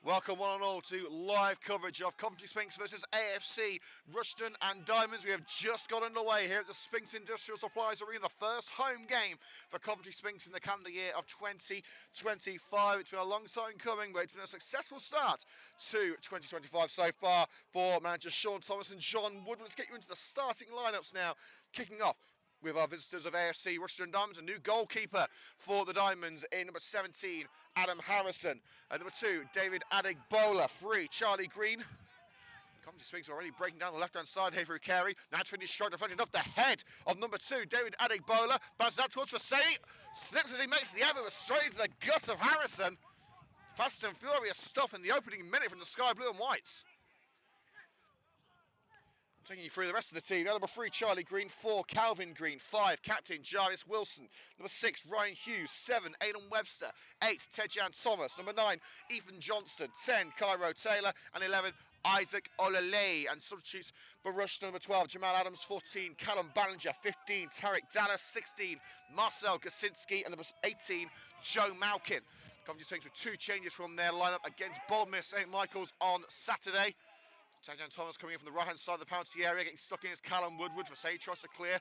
Welcome one and all to live coverage of Coventry Sphinx versus AFC Rushden and Diamonds. We have just got underway here at the Sphinx Industrial Supplies Arena, the first home game for Coventry Sphinx in the calendar year of 2025. It's been a long time coming, but it's been a successful start to 2025 so far for manager Sean Thomas and John Woodward. Let's get you into the starting lineups now, kicking off with our visitors of AFC Rushden and Diamonds, a new goalkeeper for the Diamonds in number 17, Adam Harrison. And number 2, David Adegbola. 3, Charlie Green. Coventry Sphinx already breaking down the left-hand side here for Carey. That's finished short, deflected off the head of number 2, David Adegbola. Bounces out towards Fasani. Slips as he makes the effort, but straight into the gut of Harrison. Fast and furious stuff in the opening minute from the Sky Blue and Whites. Taking you through the rest of the team. Now, number 3, Charlie Green. 4, Calvin Green. 5, Captain Jarvis Wilson. Number 6, Ryan Hughes. 7, Aidan Webster. 8, Tejan Thomas. Number 9, Ethan Johnston. 10, Cairo Taylor. And 11, Isaac Olele. And substitutes for Rushden, number 12, Jamal Adams. 14, Callum Ballinger. 15, Tarek Dallas. 16, Marcel Gasinski. And number 18, Joe Malkin. Coventry Sphinx with 2 changes from their lineup against Boldmere St Michael's on Saturday. Tejan Thomas coming in from the right-hand side of the penalty area, getting stuck in is Callum Woodward. Vasey tries to clear.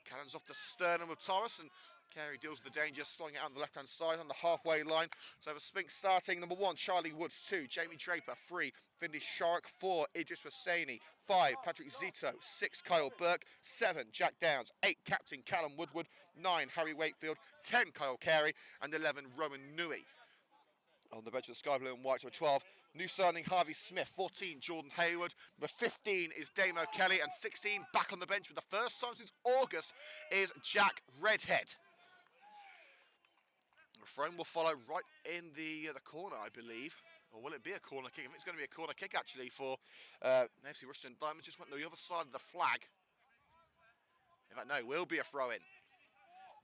Cannons off the sternum of Thomas, and Carey deals with the danger, slowing it out on the left-hand side on the halfway line. So for Sphinx starting, number 1, Charlie Woods. 2, Jamie Draper. 3, Finley Shark. 4, Idris Hosseini. 5, Patrick Zito. 6, Kyle Burke. 7, Jack Downs. 8, Captain Callum Woodward. 9, Harry Wakefield. 10, Kyle Carey. And 11, Rowan Nui. On the bench of the Sky Blue and White, number 12, new signing Harvey Smith. 14, Jordan Hayward. Number 15 is Damo Kelly. And 16, back on the bench with the first time since August, is Jack Redhead. The frame will follow right in the corner, I believe. Or will it be a corner kick? I think it's going to be a corner kick, actually, for AFC Rushden and Diamonds. Just went to the other side of the flag. In fact, no, it will be a throw-in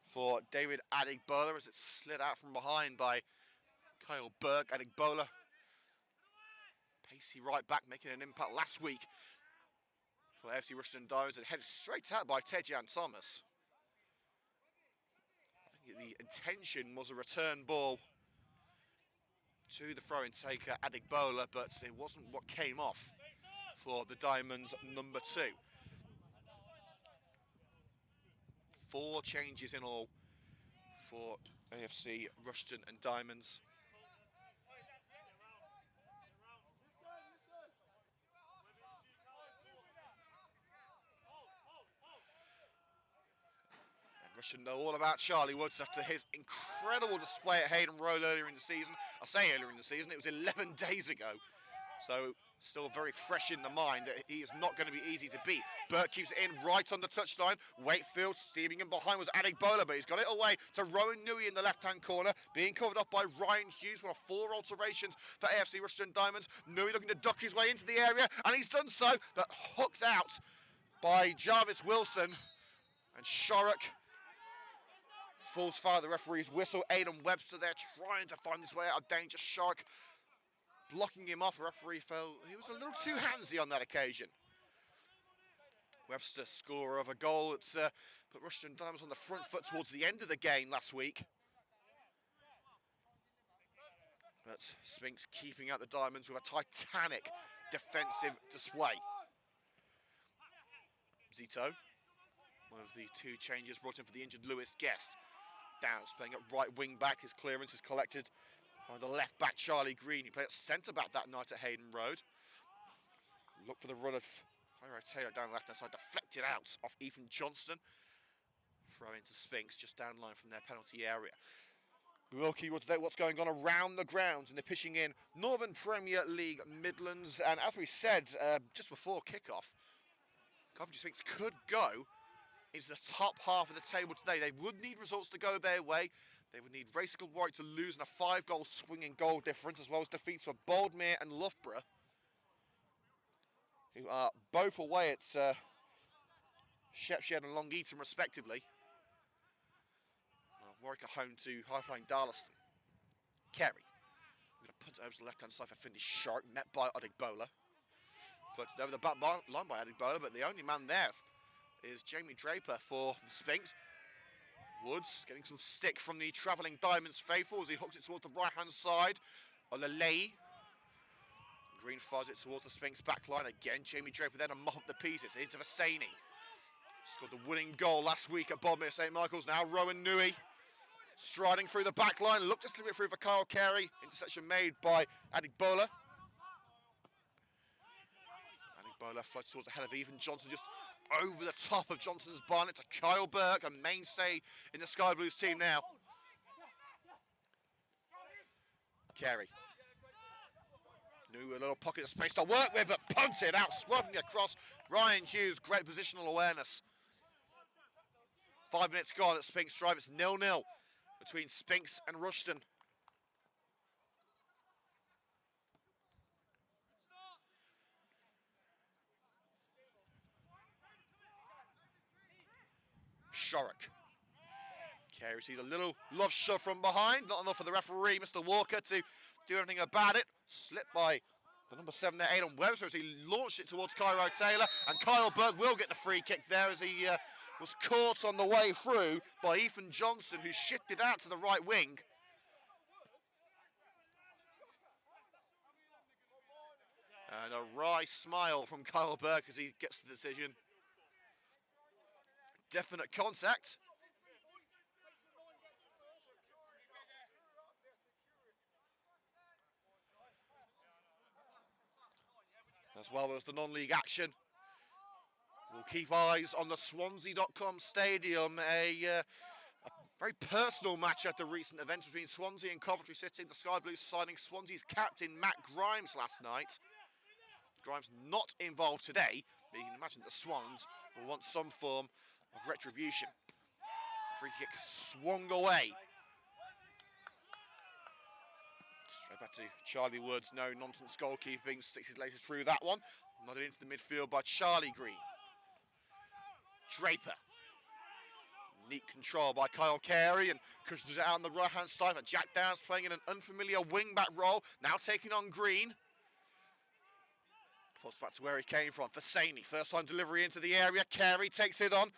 for David Adegbola as it slid out from behind by Kyle Burke. Adegbola, pacey right back, making an impact last week for AFC Rushden and Diamonds, and headed straight out by Tejan Thomas. I think the intention was a return ball to the throw-in taker Adegbola, but it wasn't what came off for the Diamonds number 2. 4 changes in all for AFC Rushden and Diamonds. Rushden know all about Charlie Woods after his incredible display at Hayden Road earlier in the season. I say earlier in the season, it was 11 days ago. So still very fresh in the mind that he is not going to be easy to beat. Burke keeps it in right on the touchline. Wakefield steaming in behind was Adegbola, but he's got it away to Rowan Nui in the left-hand corner, being covered up by Ryan Hughes. One of 4 alterations for AFC Rushden and Diamonds. Nui looking to duck his way into the area, and he's done so, but hooked out by Jarvis Wilson. And Shorrock falls foul of the referee's whistle. Aidan Webster there trying to find his way out of danger. Shark blocking him off. The referee felt he was a little too handsy on that occasion. Webster, scorer of a goal that's put Rushden and Diamonds on the front foot towards the end of the game last week. But Sphinx keeping out the Diamonds with a titanic defensive display. Zito, one of the 2 changes brought in for the injured Lewis Guest. Downs playing at right wing back. His clearance is collected by the left back Charlie Green. He played at centre back that night at Hayden Road. Look for the run of Cairo Taylor down the left hand side, deflected out off Ethan Johnston. Throw into Sphinx just down line from their penalty area. We will keep you up to date what's going on around the grounds in the pitching in Northern Premier League Midlands. And as we said just before kick-off, Coventry Sphinx could go into the top half of the table today. They would need results to go their way. They would need Racicle Warwick to lose in a 5-goal swinging goal difference, as well as defeats for Boldmere and Loughborough, who are both away at Shepshed and Long Eaton, respectively. Warwick are home to high-flying Darlaston. Carey. We're going to punt it over to the left-hand side for Finley Shark, met by Adegbola. Floated over the back line by Adegbola, but the only man there is Jamie Draper for the Sphinx. Woods getting some stick from the travelling Diamonds faithful as he hooks it towards the right-hand side. Olele Green fires it towards the Sphinx back line. Again, Jamie Draper then to mop up the pieces. Here's to Vasani. Scored the winning goal last week at Bodmere St Michael's. Now Rowan Nui striding through the back line. Looked to slip it through for Kyle Carey. Interception made by Adigbola. Adigbola floats towards the head of Ethan Johnson, just over the top of Johnson's barnet to Kyle Burke, a mainstay in the Sky Blues team now. Carey. New a little pocket of space to work with, but punted out, swerving across. Ryan Hughes, great positional awareness. 5 minutes gone at Sphinx Drive. It's 0-0 between Sphinx and Rushden. Shorrock. Carey sees a little love shove from behind. Not enough for the referee, Mr. Walker, to do anything about it. Slipped by the number 7 there, Aidan Webster, as he launched it towards Cairo Taylor. And Kyle Burke will get the free kick there as he was caught on the way through by Ethan Johnson, who shifted out to the right wing. And a wry smile from Kyle Burke as he gets the decision. Definite contact. As well as the non-league action. We'll keep eyes on the Swansea.com stadium. A very personal match at the recent event between Swansea and Coventry City. The Sky Blues signing Swansea's captain Matt Grimes last night. Grimes not involved today, but you can imagine that the Swans will want some form of retribution. Free kick swung away. Straight back to Charlie Wood's no-nonsense goalkeeping. Sticks his laces through that one. Nodded into the midfield by Charlie Green. Draper. Neat control by Kyle Carey and cushions it out on the right-hand side. But Jack Downs playing in an unfamiliar wing-back role. Now taking on Green. Falls back to where he came from. Vasani, first-time delivery into the area. Carey takes it on.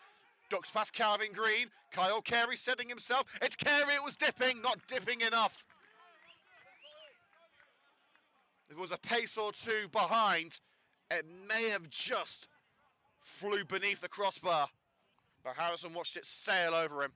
Ducks past Calvin Green. Kyle Carey setting himself. It's Carey, it was dipping, not dipping enough. If it was a pace or two behind, it may have just flew beneath the crossbar. But Harrison watched it sail over him.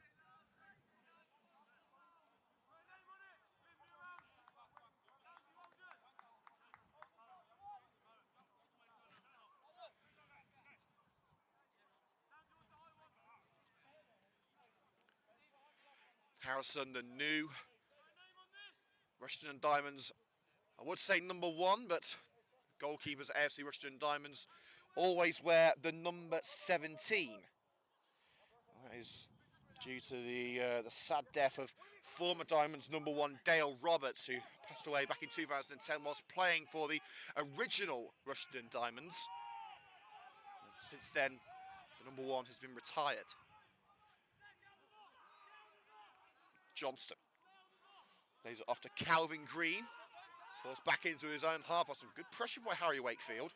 Harrison, the new Rushden and Diamonds, I would say number 1, but goalkeepers at AFC Rushden and Diamonds always wear the number 17. That is due to the sad death of former Diamonds number 1 Dale Roberts, who passed away back in 2010 whilst playing for the original Rushden Diamonds. And since then, the number 1 has been retired. Johnston lays it off to Calvin Green. Falls back into his own half. Some good pressure by Harry Wakefield.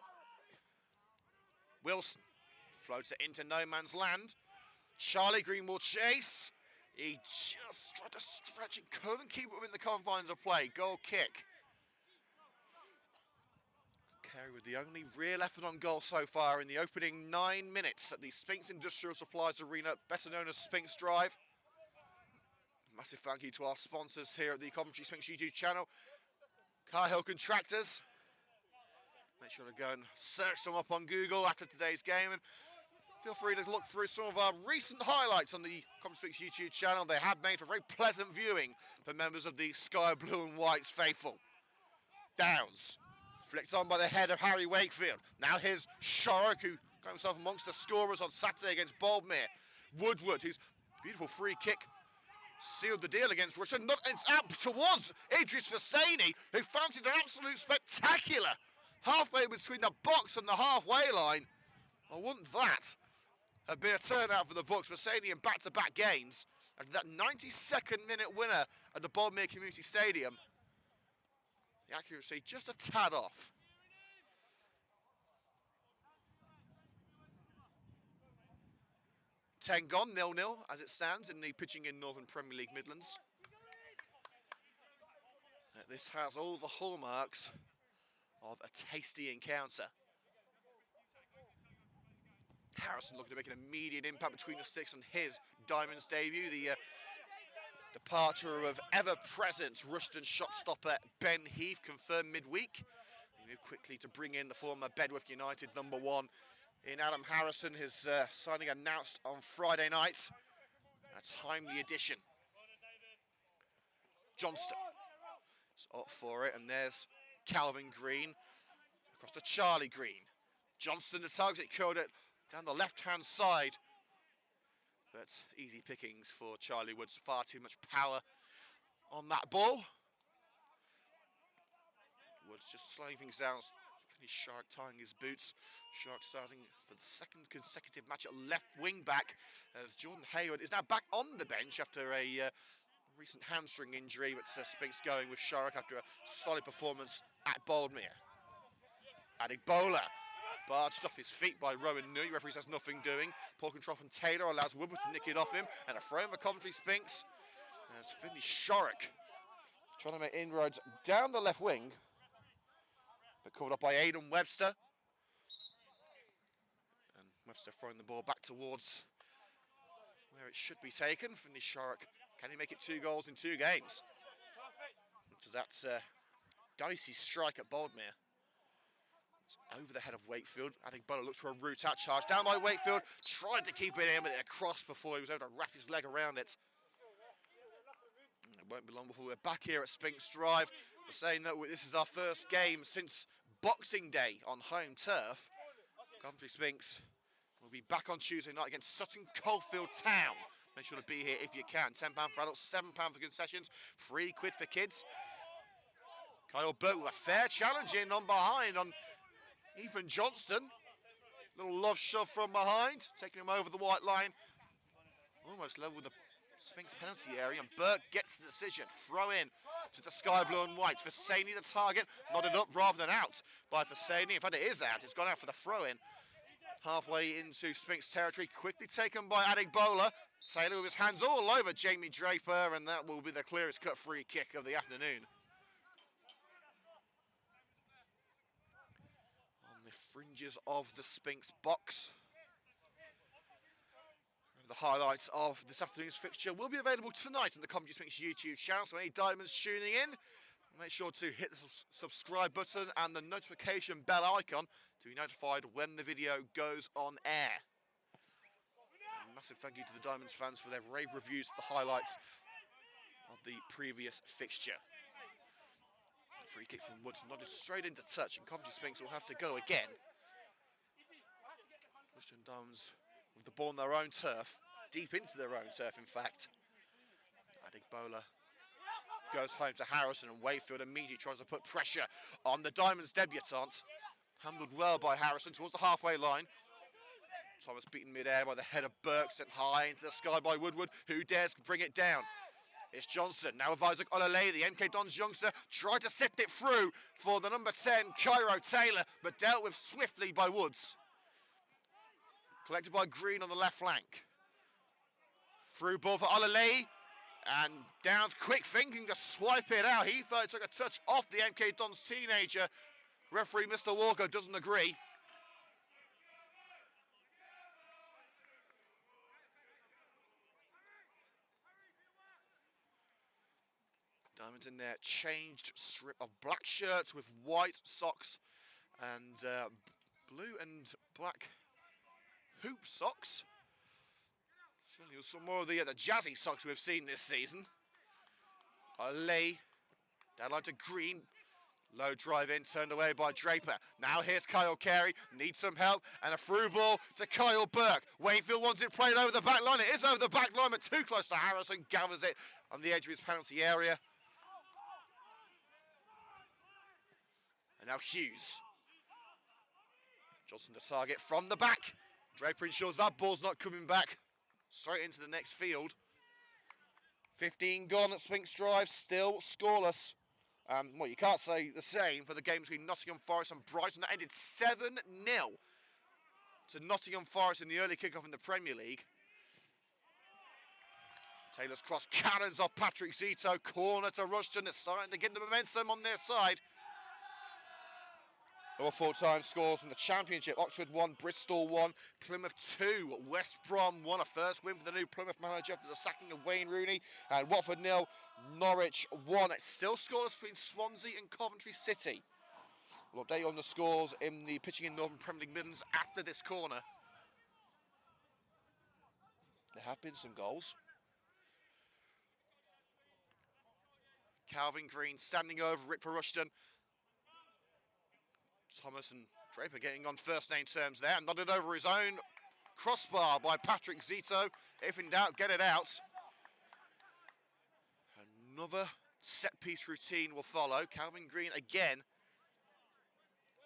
Wilson floats it into no man's land. Charlie Green will chase. He just tried to stretch and couldn't keep it within the confines of play. Goal kick. Carey with the only real effort on goal so far in the opening 9 minutes at the Sphinx Industrial Supplies Arena, better known as Sphinx Drive. Massive thank you to our sponsors here at the Coventry Sphinx YouTube channel. Cahill Contractors. Make sure to go and search them up on Google after today's game, and feel free to look through some of our recent highlights on the Coventry Sphinx YouTube channel. They have made for very pleasant viewing for members of the Sky Blue and White's faithful. Downs, flicked on by the head of Harry Wakefield. Now here's Shorrock, who got himself amongst the scorers on Saturday against Bodmere. Woodward, whose beautiful free kick sealed the deal against Russia. It's out towards Idris Vasani, who fancied an absolute spectacular halfway between the box and the halfway line. Well, wouldn't that have been a turnout for the Bucks? Vasani in back-to-back games. After that 92nd minute winner at the Bodmere Community Stadium, the accuracy just a tad off. Ten gone, 0-0 as it stands in the Pitching in Northern Premier League Midlands. This has all the hallmarks of a tasty encounter. Harrison looking to make an immediate impact between the sticks on his Diamonds debut. The departure of ever-present Rushden shot stopper Ben Heath confirmed midweek. They move quickly to bring in the former Bedworth United #1 in Adam Harrison. His signing announced on Friday night. A timely addition. Johnston is up for it, and there's Calvin Green across to Charlie Green. Johnston, the target curled it down the left-hand side. But easy pickings for Charlie Woods. Far too much power on that ball. Woods just slowing things down. Finished Shark tying his boots. Shark starting for the second consecutive match at left wing back as Jordan Hayward is now back on the bench after a recent hamstring injury. But Sphinx going with Shark after a solid performance at Boldmere. Adegbola barged off his feet by Rowan Newey. Referee says nothing doing. Poor control from Taylor allows Woodward to nick it off him. And a throw in for Coventry Sphinx. As Finley Shorrock trying to make inroads down the left wing. But covered up by Aidan Webster. And Webster throwing the ball back towards where it should be taken. Finley Shorrock, can he make it 2 goals in 2 games? So that's a dicey strike at Boldmere. Over the head of Wakefield. Adegbola looks for a route out charge. Down by Wakefield. Tried to keep it in, but it across before he was able to wrap his leg around it. It won't be long before we're back here at Sphinx Drive. For saying that this is our first game since Boxing Day on home turf. Coventry Sphinx will be back on Tuesday night against Sutton Coldfield Town. Make sure to be here if you can. £10 for adults, £7 for concessions, £3 for kids. Kyle Burke with a fair challenge in on behind on Ethan Johnston. Little love shove from behind, taking him over the white line. Almost level with the Sphinx penalty area, and Burke gets the decision. Throw in to the sky blue and white. Fasani the target, nodded up rather than out by Fasani. In fact, it is out. It's gone out for the throw in. Halfway into Sphinx territory, quickly taken by Adegbola. Taylor with his hands all over Jamie Draper, and that will be the clearest cut free kick of the afternoon. Fringes of the Sphinx box. The highlights of this afternoon's fixture will be available tonight on the Coventry Sphinx YouTube channel, so any Diamonds tuning in, make sure to hit the subscribe button and the notification bell icon to be notified when the video goes on air. A massive thank you to the Diamonds fans for their rave reviews of the highlights of the previous fixture. Free kick from Woods, nodded straight into touch, and Coventry Sphinx will have to go again. Rushden and Diamonds with the ball on their own turf, deep into their own turf, in fact. Adegbola goes home to Harrison, and Wakefield immediately tries to put pressure on the Diamonds debutant. Handled well by Harrison towards the halfway line. Thomas beaten mid-air by the head of Burke, sent high into the sky by Woodward, who dares bring it down. It's Johnson, now with Isaac Olale, the MK Dons youngster, tried to sift it through for the number 10, Cairo Taylor, but dealt with swiftly by Woods. Collected by Green on the left flank. Through ball for Olale, and down quick thinking to swipe it out. He thought it took a touch off the MK Dons teenager. Referee Mr. Walker doesn't agree. Diamonds in their changed strip of black shirts with white socks and blue and black hoop socks. Certainly was some more of the jazzy socks we've seen this season. Olay, down line to Green. Low drive in, turned away by Draper. Now here's Kyle Carey, needs some help, and a through ball to Kyle Burke. Wakefield wants it played over the back line. It is over the back line, but too close to Harrison. Gathers it on the edge of his penalty area. And now Hughes. Johnson to target from the back. Draper ensures that ball's not coming back. Straight into the next field. 15 gone at Sphinx Drive, still scoreless. Well, you can't say the same for the game between Nottingham Forest and Brighton. That ended 7-0 to Nottingham Forest in the early kickoff in the Premier League. Taylor's cross cannons off Patrick Zito. Corner to Rushden. It's starting to get the momentum on their side. Our full-time scores from the Championship: Oxford 1, Bristol 1, Plymouth 2, West Brom 1. A first win for the new Plymouth manager after the sacking of Wayne Rooney. And Watford 0, Norwich 1. It's still scoreless between Swansea and Coventry City. We'll update you on the scores in the Pitching in Northern Premier League Midlands after this corner. There have been some goals. Calvin Green standing over it for Rushden. Thomas and Draper getting on first name terms there. Nodded over his own crossbar by Patrick Zito. If in doubt, get it out. Another set piece routine will follow. Calvin Green again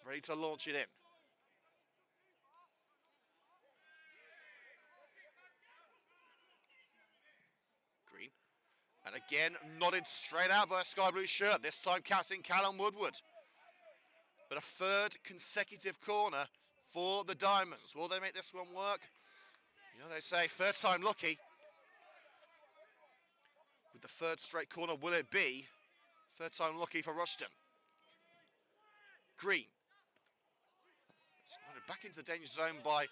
ready to launch it in. Green. And again, nodded straight out by a sky blue shirt. This time captain Callum Woodward. But a third consecutive corner for the Diamonds. Will they make this one work? You know, they say third time lucky. With the third straight corner, will it be third time lucky for Rushden? Green. Slotted back into the danger zone by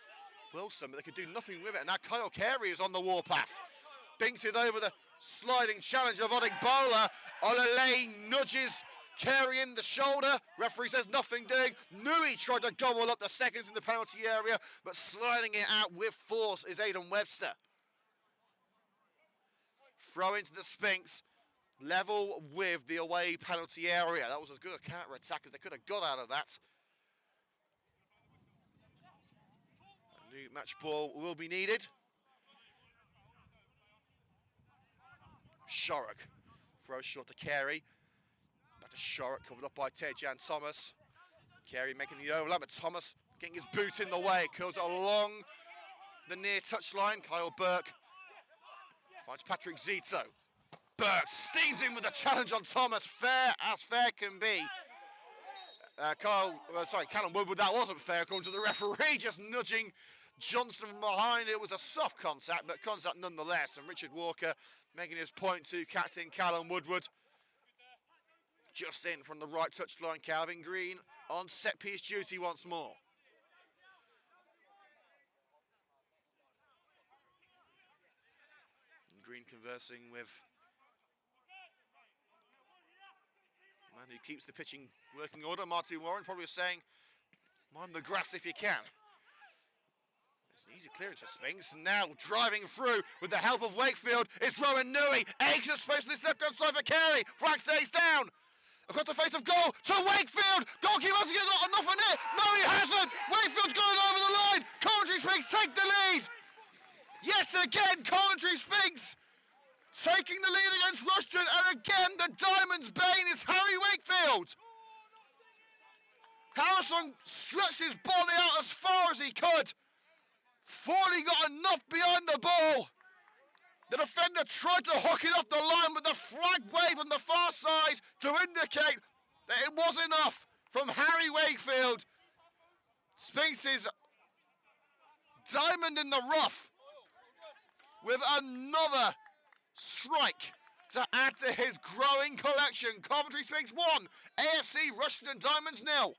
Wilson, but they could do nothing with it. And now Kyle Carey is on the warpath. Binks it over the sliding challenge of Adegbola. Olele nudges Carey in the shoulder. Referee says nothing doing. Nui tried to gobble up the seconds in the penalty area, but sliding it out with force is Aidan Webster. Throw into the Sphinx, level with the away penalty area. That was as good a counter-attack as they could have got out of that. A new match ball will be needed. Shorrock throws short to Carey. Back to Shorrock, covered up by Tejan Thomas. Carey making the overlap, but Thomas getting his boot in the way. Curls it along the near touchline. Kyle Burke finds Patrick Zito. Burke steams in with a challenge on Thomas. Fair as fair can be. Callum Woodward, that wasn't fair according to the referee, just nudging Johnson from behind. It was a soft contact, but contact nonetheless. And Richard Walker making his point to captain Callum Woodward. Just in from the right touchline, Calvin Green on set-piece duty once more. And Green conversing with the man who keeps the pitching working order, Martin Warren, probably saying, mind the grass if you can. It's an easy clearance for Sphinx. Now driving through with the help of Wakefield. It's Rowan Nui. Eggs of space to the left-hand side for Carey. Flag stays down. Across the face of goal to Wakefield. Goalkeeper hasn't got enough on it. No, he hasn't. Wakefield's going over the line. Coventry Sphinx take the lead. Yet again, Coventry Sphinx taking the lead against Rushden. And again, the Diamonds' bane is Harry Wakefield. Harrison stretched his body out as far as he could. Thought he got enough behind the ball. The defender tried to hook it off the line, but the flag waved on the far side to indicate that it was enough from Harry Wakefield. Sphinx's diamond in the rough with another strike to add to his growing collection. Coventry Sphinx 1, AFC Rushden and Diamonds 0.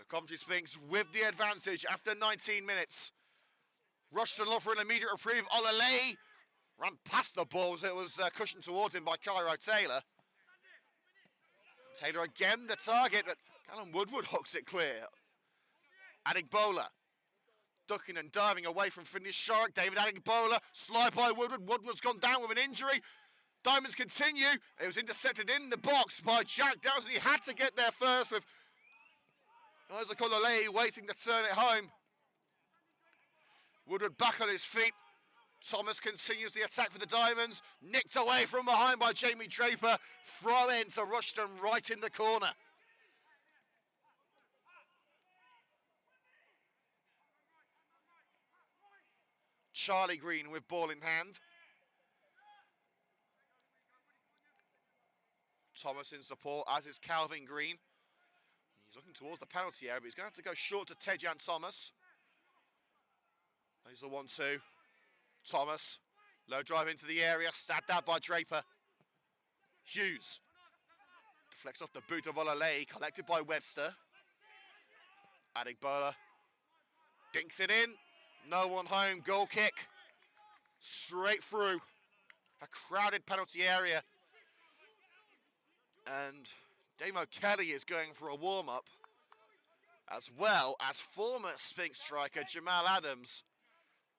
Coventry Sphinx with the advantage after 19 minutes. Rushden for an immediate reprieve. Olele ran past the balls. It was cushioned towards him by Cairo Taylor. Taylor again the target, but Callum Woodward hooks it clear. Adegbola ducking and diving away from Finney Shorrock. David Adegbola, slide by Woodward. Woodward's gone down with an injury. Diamonds continue. It was intercepted in the box by Jack Dowson. He had to get there first with Isaac Olele waiting to turn it home. Woodward back on his feet. Thomas continues the attack for the Diamonds. Nicked away from behind by Jamie Draper. Throw in to Rushden right in the corner. Charlie Green with ball in hand. Thomas in support, as is Calvin Green. He's looking towards the penalty area, but he's going to have to go short to Tejan Thomas. There's the 1-2. Thomas, low drive into the area, stabbed out by Draper. Hughes deflects off the boot of Olale, collected by Webster. Adegbola dinks it in. No one home, goal kick. Straight through a crowded penalty area. And Damo Kelly is going for a warm-up, as well as former Sphinx striker Jamal Adams.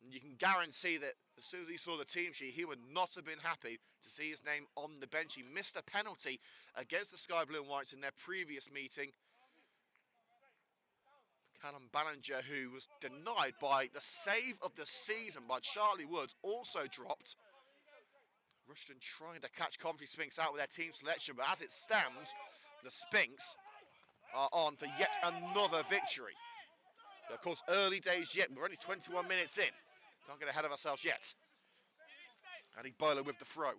And you can guarantee that as soon as he saw the team sheet, he would not have been happy to see his name on the bench. He missed a penalty against the Sky Blue and Whites in their previous meeting. Callum Ballinger, who was denied by the save of the season by Charlie Woods, also dropped. Rushden trying to catch Coventry Sphinx out with their team selection, but as it stands, the Sphinx are on for yet another victory. But of course, early days yet. We're only 21 minutes in. Can't get ahead of ourselves yet. Adegbola with the throw.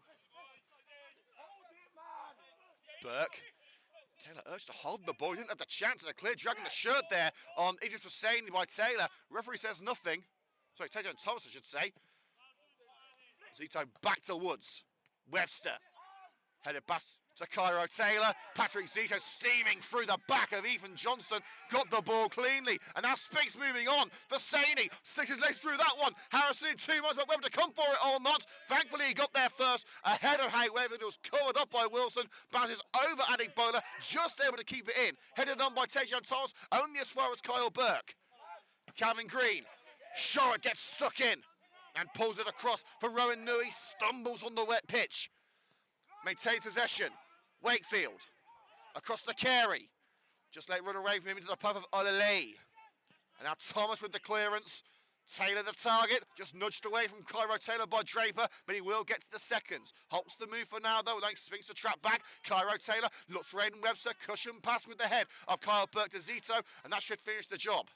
Burke. Taylor urged to hold the ball. He didn't have the chance, and a clear dragging the shirt there on Idris Hussaini by Taylor. Referee says nothing. Sorry, Tejan Thomas, I should say. Zito back to Woods. Webster headed back to Cairo Taylor. Patrick Zito steaming through the back of Ethan Johnson. Got the ball cleanly. And now Sphinx moving on. Hussaini sticks his legs through that one. Harrison in 2 months, but whether to come for it or not. Thankfully, he got there first. Ahead of Hayweather. It was covered up by Wilson. Bounces over Adegbola. Just able to keep it in. Headed on by Tejan Thomas. Only as far as Kyle Burke. Calvin Green. Shorrock gets stuck in and pulls it across for Rowan Nui. Stumbles on the wet pitch. Maintains possession. Wakefield. Across the Carey. Just let it run away from him into the puff of Olale. And now Thomas with the clearance. Taylor the target. Just nudged away from Cairo Taylor by Draper, but he will get to the seconds. Halts the move for now, though. Like Sphinx to trap back. Cairo Taylor looks for Aidan Webster. Cushion pass with the head of Kyle Burke to Zito, and that should finish the job.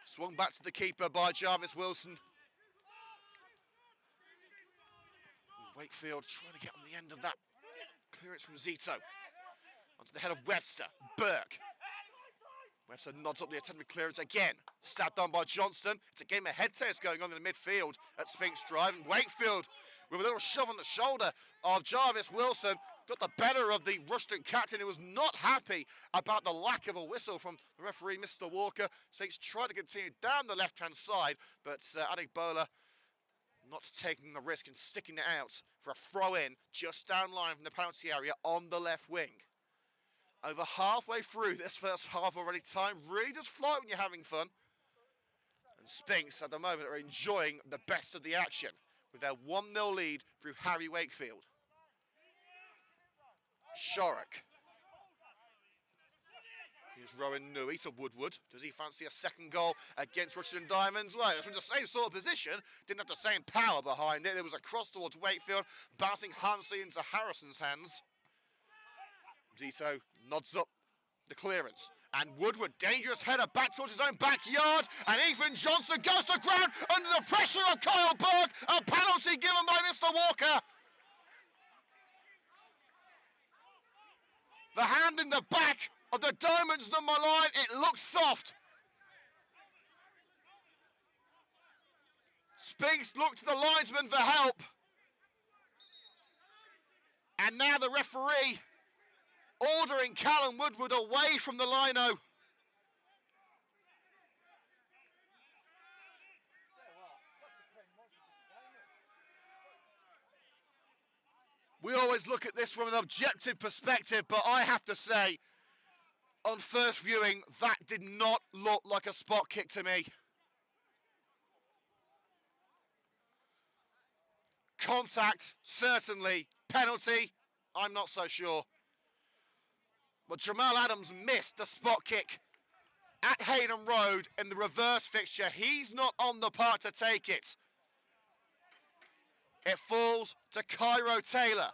Swung back to the keeper by Jarvis Wilson. Wakefield trying to get on the end of that clearance from Zito. Onto the head of Webster. Burke. Webster nods up the attempted clearance again. Stabbed on by Johnston. It's a game of head tennis going on in the midfield at Sphinx Drive. And Wakefield, with a little shove on the shoulder of Jarvis Wilson, got the better of the Rushden captain, who was not happy about the lack of a whistle from the referee, Mr. Walker. Sphinx tried to continue down the left-hand side, but Adegbola not taking the risk and sticking it out for a throw-in just down line from the penalty area on the left wing. Over halfway through this first half already. Time really does fly when you're having fun. And Sphinx at the moment are enjoying the best of the action with their 1-0 lead through Harry Wakefield. Shorrock. Here's Rowan Nui to Woodward. Does he fancy a second goal against Rushden and Diamonds? Well, it was from the same sort of position. Didn't have the same power behind it. It was a cross towards Wakefield, bouncing harmlessly into Harrison's hands. Zito nods up the clearance. And Woodward, dangerous header back towards his own backyard. And Ethan Johnson goes to ground under the pressure of Kyle Burke. A penalty given by Mr. Walker. The hand in the back of the Diamonds number 9, it looks soft. Sphinx looked to the linesman for help. And now the referee ordering Callum Woodward away from the lino. We always look at this from an objective perspective, but I have to say, on first viewing, that did not look like a spot kick to me. Contact, certainly. Penalty, I'm not so sure. But Jamal Adams missed the spot kick at Hayden Road in the reverse fixture. He's not on the park to take it. It falls to Cairo Taylor.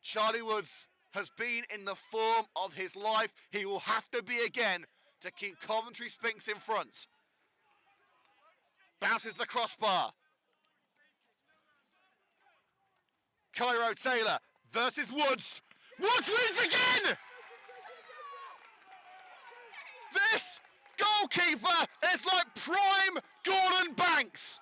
Charlie Woods has been in the form of his life. He will have to be again to keep Coventry Sphinx in front. Bounces the crossbar. Cairo Taylor versus Woods. Woods wins again! This goalkeeper is like prime Gordon Banks.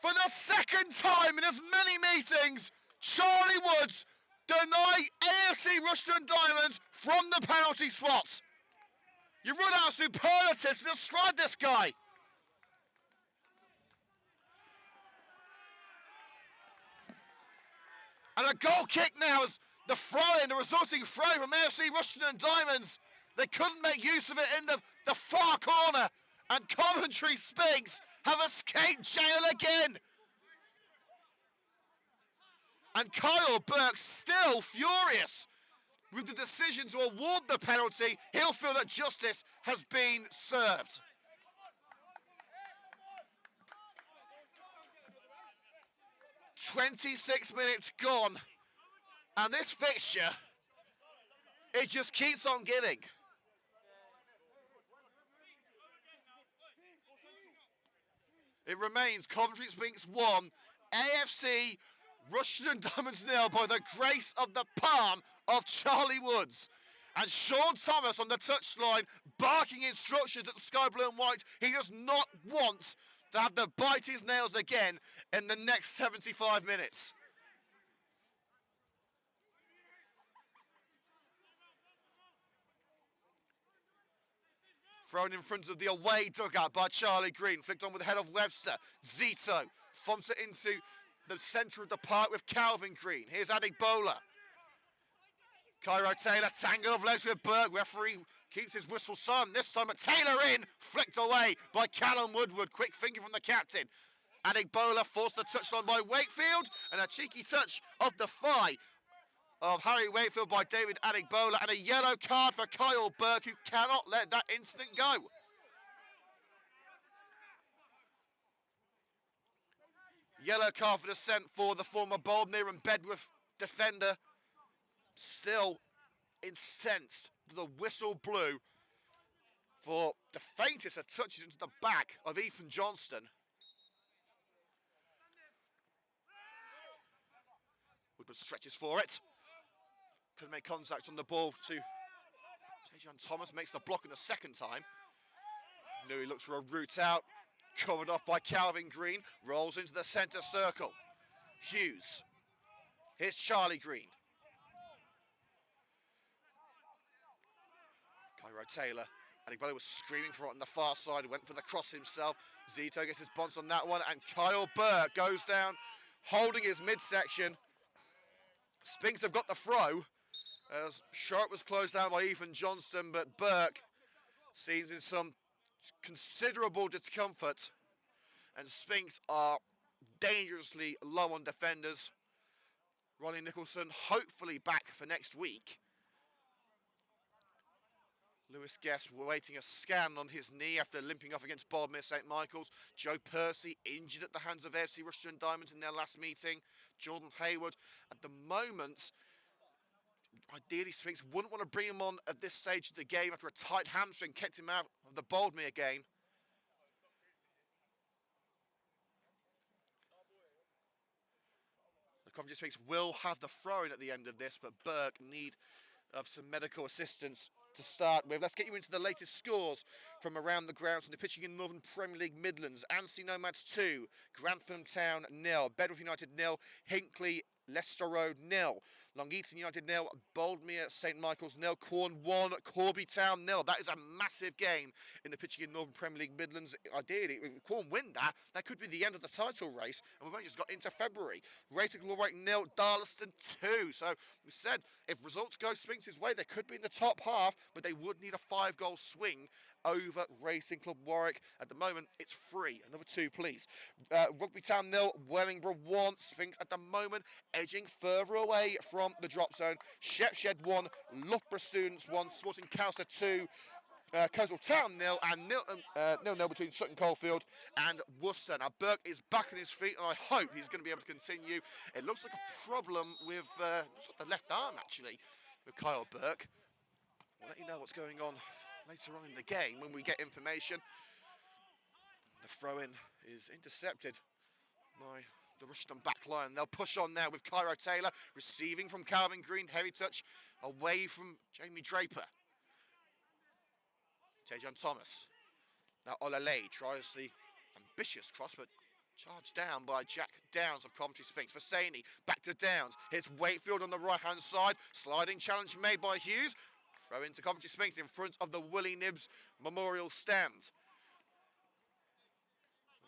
For the second time in as many meetings, Charlie Woods denied AFC Rushden and Diamonds from the penalty spot. You run out superlatives to describe this guy. And a goal kick now as the throw-in, the resulting throw from AFC Rushden and Diamonds. They couldn't make use of it in the far corner. And Coventry Sphinx have escaped jail again. And Kyle Burke still furious with the decision to award the penalty. He'll feel that justice has been served. "26 minutes gone, and this fixture, it just keeps on giving. It remains Coventry Sphinx 1, AFC Rushden and Diamonds 0 by the grace of the palm of Charlie Woods. And Sean Thomas on the touchline barking instructions at the Sky Blue and White. He does not want to have to bite his nails again in the next 75 minutes. Thrown in front of the away dugout by Charlie Green. Flicked on with the head of Webster. Zito thumps it into the centre of the park with Calvin Green. Here's Adegbola. Cairo Taylor, tangle of legs with Burke. Referee keeps his whistle silent. This time a Taylor in, flicked away by Callum Woodward. Quick finger from the captain. Adegbola forced the touchline by Wakefield. And a cheeky touch of the thigh of Harry Wakefield by David Adegbola. And a yellow card for Kyle Burke, who cannot let that incident go. Yellow card for dissent for the former Boldmere and Bedworth defender. Still incensed that the whistle blew for the faintest of touches into the back of Ethan Johnston. Woodward stretches for it. Couldn't make contact on the ball to Tejan Thomas. Makes the block in the second time. Knew he looked for a route out. Covered off by Calvin Green. Rolls into the centre circle. Hughes. Here's Charlie Green. Cairo Taylor. Adegbola was screaming for it on the far side. Went for the cross himself. Zito gets his bonds on that one. And Kyle Burke goes down, holding his midsection. Sphinx have got the throw, as Sharp was closed down by Ethan Johnston, but Burke seems in some considerable discomfort. And Sphinx are dangerously low on defenders. Ronnie Nicholson hopefully back for next week. Lewis Guest waiting a scan on his knee after limping off against Boldmere St Michael's. Joe Percy injured at the hands of AFC Rushden and Diamonds in their last meeting. Jordan Hayward, at the moment, ideally Sphinx wouldn't want to bring him on at this stage of the game after a tight hamstring kept him out of the Boldmere game. The Coventry Sphinx will have the throw-in at the end of this, but Burke need of some medical assistance to start with. Let's get you into the latest scores from around the grounds and the pitching in Northern Premier League Midlands. Anstey Nomads 2, Grantham Town 0, Bedworth United 0, Hinckley Leicester Road 0, Long Eaton United 0, Boldmere St Michael's 0, Corn 1, Corby Town 0. That is a massive game in the pitching in Northern Premier League Midlands. Ideally, if Corn win that could be the end of the title race, and we've only just got into February. Racing Warwick 0, Darlaston 2. So we said if results go Sphinx's way, they could be in the top half, but they would need a 5-goal swing over Racing Club Warwick. At the moment, it's 3. Another 2, please. Rugby Town 0, Wellingborough 1. Sphinx at the moment edging further away from the drop zone. Shepshed 1, Loughborough Students 1, Sporting Cowser 2, Coastal Town 0, and 0-0 between Sutton Coldfield and Worcester. Now Burke is back on his feet, and I hope he's going to be able to continue. It looks like a problem with the left arm, actually, with Kyle Burke. We'll let you know what's going on later on in the game when we get information. The throw-in is intercepted by the Rushden back line. They'll push on now with Cairo Taylor, receiving from Calvin Green. Heavy touch away from Jamie Draper. Tejan Thomas. Now Olale tries the ambitious cross, but charged down by Jack Downs of Coventry Sphinx. Vasani back to Downs. Here's Wakefield on the right-hand side. Sliding challenge made by Hughes. Throw into Coventry Sphinx in front of the Willie Nibbs Memorial Stand.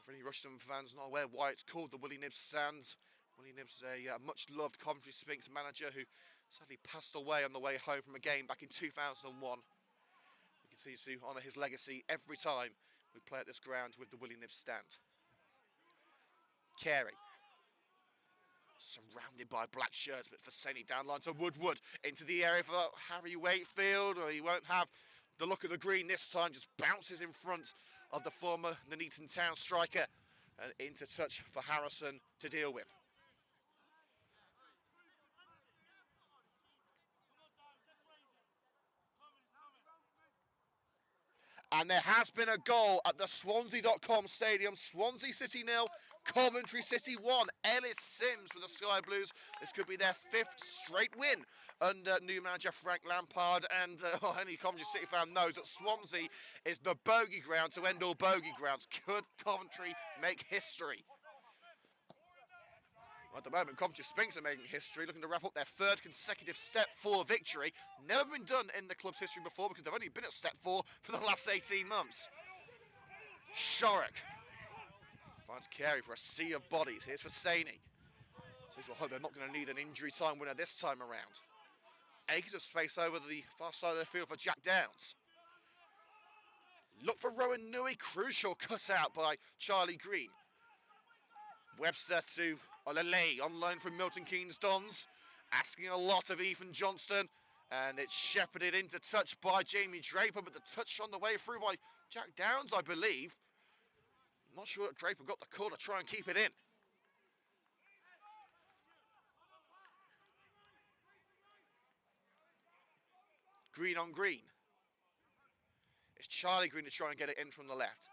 For any Rushden fans not aware why it's called the Willie Nibbs Stand, Willie Nibbs is a much-loved Coventry Sphinx manager who sadly passed away on the way home from a game back in 2001. We continue to honour his legacy every time we play at this ground with the Willie Nibbs Stand. Carey. Surrounded by black shirts, but Vasani downline to Woodward into the area for Harry Wakefield, or he won't have the look of the green this time, just bounces in front of the former Nuneaton Town striker and into touch for Harrison to deal with. And there has been a goal at the Swansea.com Stadium. Swansea City 0, Coventry City 1. Ellis Sims for the Sky Blues. This could be their 5th straight win under new manager Frank Lampard. And any Coventry City fan knows that Swansea is the bogey ground to end all bogey grounds. Could Coventry make history? At the moment, Coventry Sphinx are making history, looking to wrap up their 3rd consecutive Step 4 victory. Never been done in the club's history before because they've only been at Step 4 for the last 18 months. Shorrock finds Carey for a sea of bodies. Here's for Saney. Says, well, hope they're not going to need an injury time winner this time around. Acres of space over the far side of the field for Jack Downs. Look for Rowan Nui. Crucial cut out by Charlie Green. Webster to Olale, on loan from Milton Keynes Dons, asking a lot of Ethan Johnston, and it's shepherded into touch by Jamie Draper, but the touch on the way through by Jack Downs, I believe. Not sure that Draper got the call to try and keep it in. Green on Green. It's Charlie Green to try and get it in from the left.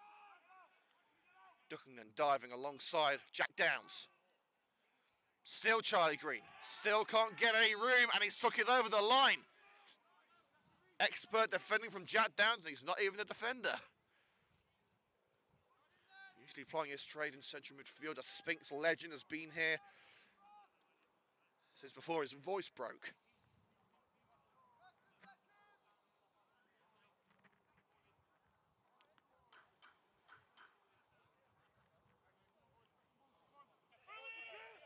Ducking and diving alongside Jack Downs. Still Charlie Green. Still can't get any room, and he's took it over the line. Expert defending from Jack Downs. He's not even a defender. Usually playing his trade in central midfield. A Sphinx legend has been here since before his voice broke.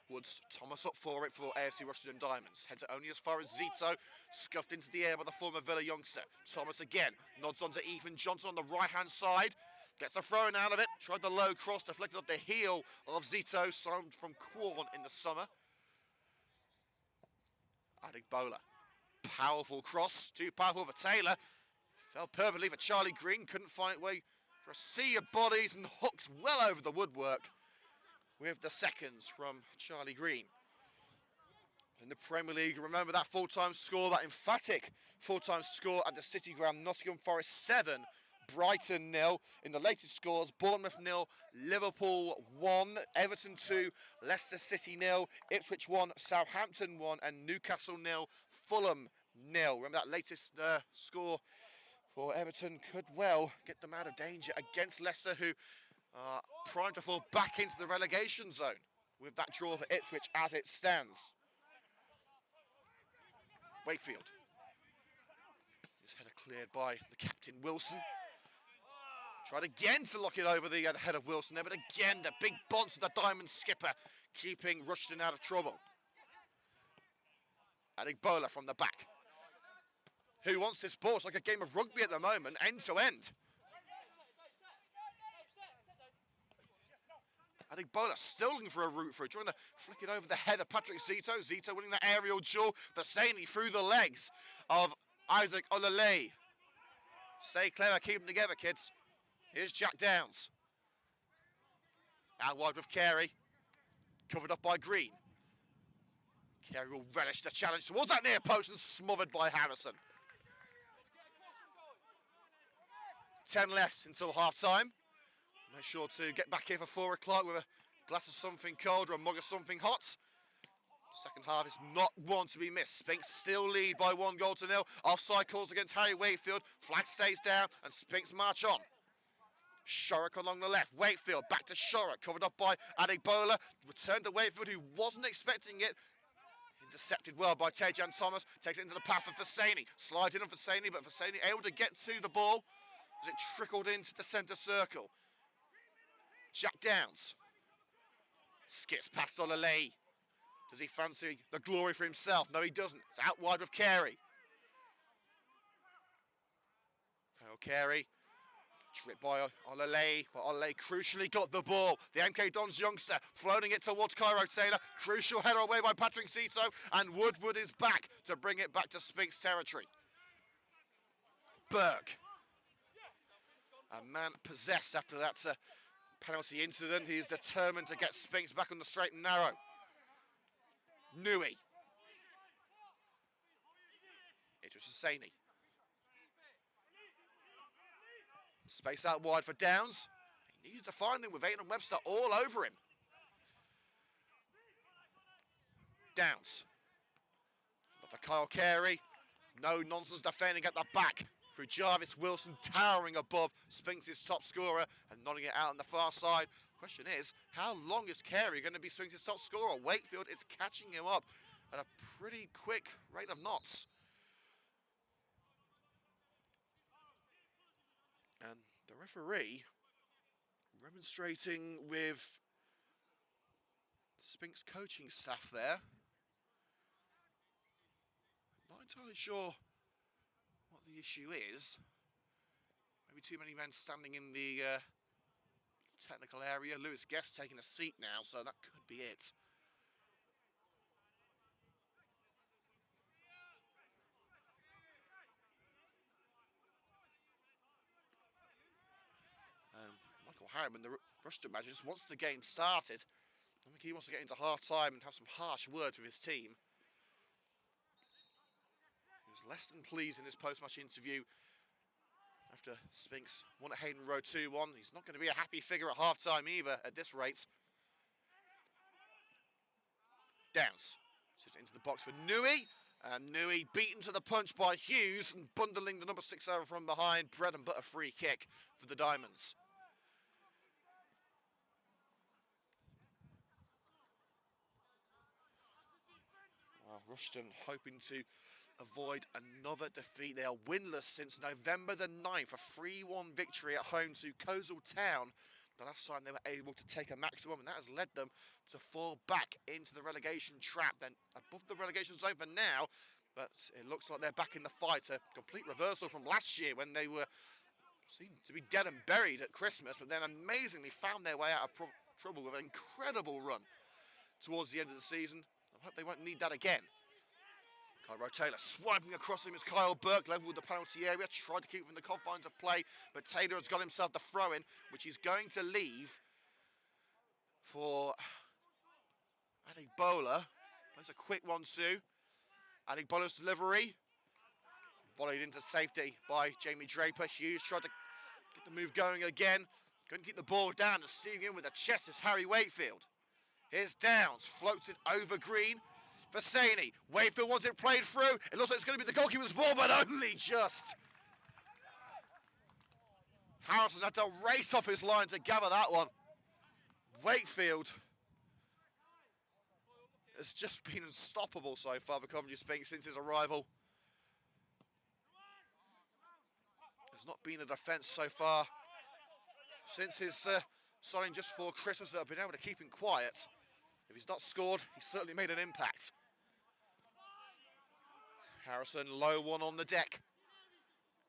Woods, Thomas up for it for AFC Rushden and Diamonds. Heads it only as far as Zito, scuffed into the air by the former Villa youngster. Thomas again, nods on to Ethan Johnson on the right-hand side. Gets a throw-in out of it. Tried the low cross, deflected off the heel of Zito, signed from Quorn in the summer. Adegbola. Powerful cross, too powerful for Taylor. Fell perfectly for Charlie Green, couldn't find it way for a sea of bodies and hooked well over the woodwork with the seconds from Charlie Green. In the Premier League, remember that full-time score, that emphatic full-time score at the City Ground. Nottingham Forest 7, Brighton 0. In the latest scores, Bournemouth 0, Liverpool 1, Everton 2, Leicester City 0, Ipswich 1, Southampton 1, and Newcastle 0, Fulham 0. Remember that latest score for Everton could well get them out of danger against Leicester, who are primed to fall back into the relegation zone with that draw for Ipswich as it stands. Wakefield. His header cleared by the captain Wilson. Tried again to lock it over the head of Wilson there, but again the big bonds of the Diamond skipper keeping Rushden out of trouble. Adegbola from the back. Who wants this ball? It's like a game of rugby at the moment, end to end. Adegbola still looking for a route through, trying to flick it over the head of Patrick Zito. Zito winning that aerial duel. Vasani through the legs of Isaac Olale. Stay clever, keep them together, kids. Here's Jack Downs. Out wide with Carey. Covered up by Green. Carey will relish the challenge towards that near post and smothered by Harrison. 10 left until half-time. Make sure to get back here for 4 o'clock with a glass of something cold or a mug of something hot. Second half is not one to be missed. Sphinx still lead by 1-0. Offside calls against Harry Wakefield. Flag stays down and Sphinx march on. Shorrock along the left. Wakefield back to Shorrock. Covered up by Adegbola. Returned to Wakefield, who wasn't expecting it. Intercepted well by Tejan Thomas. Takes it into the path of Fasani. Slides in on Fasani, but Fasani able to get to the ball as it trickled into the centre circle. Jack Downs. Skips past Olale. Does he fancy the glory for himself? No, he doesn't. It's out wide with Carey. Kyle Carey. Tripped by Olale, but Olale crucially got the ball. The MK Dons youngster floating it towards Cairo Taylor. Crucial header away by Patrick Cito, and Woodward is back to bring it back to Sphinx territory. Burke. A man possessed after that penalty incident. He is determined to get Sphinx back on the straight and narrow. Nui. It was Hussaini. Space out wide for Downs. He needs to find him with Aidan Webster all over him. Downs. For Kyle Carey. No nonsense defending at the back through Jarvis Wilson, towering above Sphinx's top scorer and nodding it out on the far side. Question is, how long is Carey going to be Sphinx's top scorer? Wakefield is catching him up at a pretty quick rate of knots. And the referee remonstrating with the Sphinx coaching staff there. Not entirely sure what the issue is. Maybe too many men standing in the technical area. Lewis Guest taking a seat now, so that could be it. Michael Harriman, the Rushden manager, just once the game started, I think he wants to get into half-time and have some harsh words with his team. He was less than pleased in his post-match interview after Sphinx won at Hayden Road 2-1. He's not going to be a happy figure at half-time either at this rate. Downs sits into the box for Nui. And Nui beaten to the punch by Hughes and bundling the number 6 over from behind. Bread and butter free kick for the Diamonds. Well, Rushden hoping to avoid another defeat. They are winless since November the 9th. A 3-1 victory at home to Coleshill Town. The last time they were able to take a maximum, and that has led them to fall back into the relegation trap. Then above the relegation zone for now, but it looks like they're back in the fight. A complete reversal from last year when they were seemed to be dead and buried at Christmas, but then amazingly found their way out of trouble with an incredible run towards the end of the season. I hope they won't need that again. Cairo Taylor swiping across him as Kyle Burke level with the penalty area, tried to keep him in the confines of play, but Taylor has got himself the throw-in, which he's going to leave for Adegbola. Plays a quick 1-2. Adegbola's delivery, volleyed into safety by Jamie Draper. Hughes tried to get the move going again, couldn't keep the ball down, and stealing in with the chest is Harry Wakefield. Here's Downs, floats it over Green. Fasani, Wakefield wants it played through. It looks like it's going to be the goalkeeper's ball, but only just. Harrison had to race off his line to gather that one. Wakefield has just been unstoppable so far for Coventry Sphinx since his arrival. There's not been a defence so far since his signing just before Christmas that have been able to keep him quiet. If he's not scored, he's certainly made an impact. Harrison, low one on the deck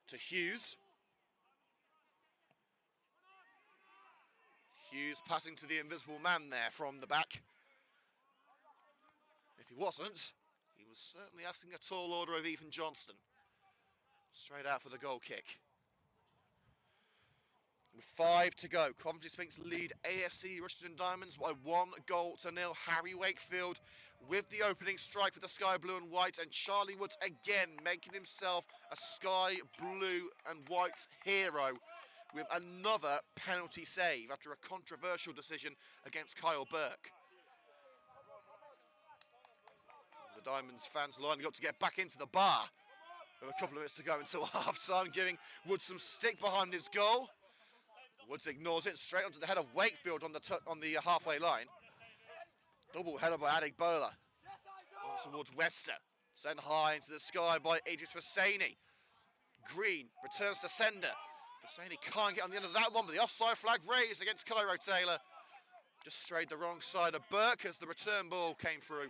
to Hughes. Hughes passing to the invisible man there from the back. If he wasn't, he was certainly asking a tall order of Ethan Johnston. Straight out for the goal kick. With 5 to go, Coventry Sphinx lead AFC Rushden and Diamonds by 1-0. Harry Wakefield with the opening strike for the Sky Blue and White, and Charlie Woods again making himself a Sky Blue and White hero. with another penalty save after a controversial decision against Kyle Burke. The Diamonds fans lining up to get back into the bar with a couple of minutes to go until half-time, giving Woods some stick behind his goal. Woods ignores it straight onto the head of Wakefield on the halfway line. Double header by Adegbola. On towards Webster. Sent high into the sky by Idris Hosseini. Green returns to sender. Hosseini can't get on the end of that one, but the offside flag raised against Cairo Taylor. Just strayed the wrong side of Burke as the return ball came through.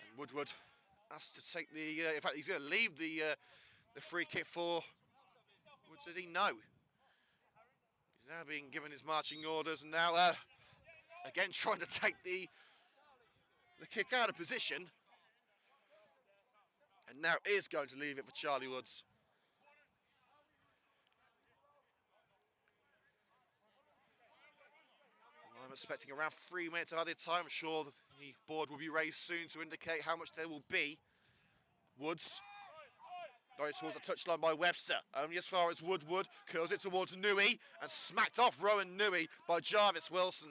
And Woodward asked to take the... in fact, he's going to leave the free kick for... Wood says he no. He's now being given his marching orders and now, again, trying to take the kick out of position. And now is going to leave it for Charlie Woods. Well, I'm expecting around 3 minutes of added time. I'm sure the board will be raised soon to indicate how much there will be. Woods going towards the touchline by Webster. Only as far as Woodward curls it towards Nui and smacked off Rowan Nui by Jarvis Wilson.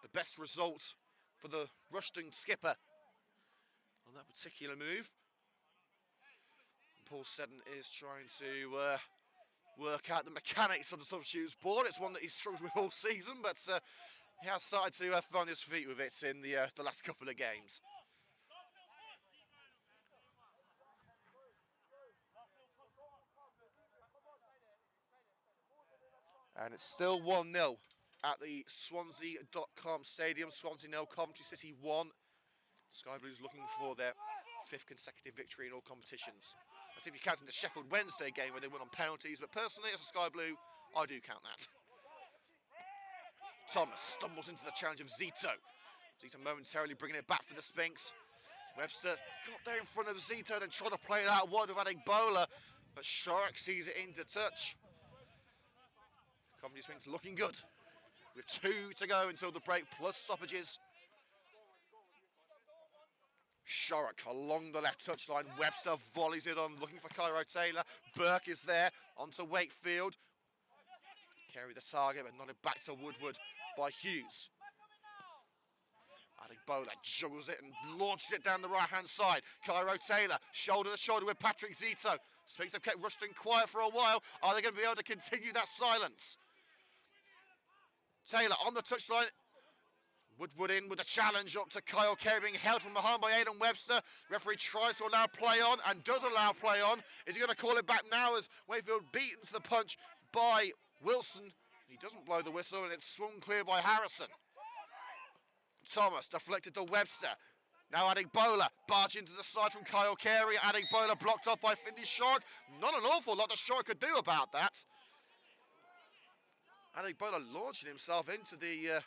The best result for the Rushden skipper on that particular move. Paul Seddon is trying to work out the mechanics of the substitutes board. It's one that he's struggled with all season, but he has started to find his feet with it in the last couple of games. And it's still 1-0 at the Swansea.com Stadium. Swansea 0, Coventry City 1. Sky Blues looking for their 5th consecutive victory in all competitions. I think if you count in the Sheffield Wednesday game where they won on penalties, but personally as a Sky Blue, I do count that. Thomas stumbles into the challenge of Zito. Zito momentarily bringing it back for the Sphinx. Webster got there in front of Zito, then tried to play it out wide with Adegbola, but Shark sees it into touch. Coventry Sphinx looking good, with 2 to go until the break, plus stoppages. Sharrock along the left touchline. Webster volleys it on, looking for Cairo Taylor. Burke is there, onto Wakefield. Carry the target, but nodded back to Woodward by Hughes. Adegbola juggles it and launches it down the right-hand side. Cairo Taylor, shoulder to shoulder with Patrick Zito. Sphinx have kept Rushden quiet for a while. Are they going to be able to continue that silence? Taylor on the touchline. Woodward in with a challenge up to Kyle Carey, being held from behind by Aidan Webster. Referee tries to allow play on and does allow play on. Is he going to call it back now as Wakefield beaten to the punch by Wilson? He doesn't blow the whistle and it's swung clear by Harrison. Thomas deflected to Webster. Now Adegbola barging to the side from Kyle Carey. Adegbola blocked off by Finley Shark. Not an awful lot the Shark could do about that. Adegbola launching himself into the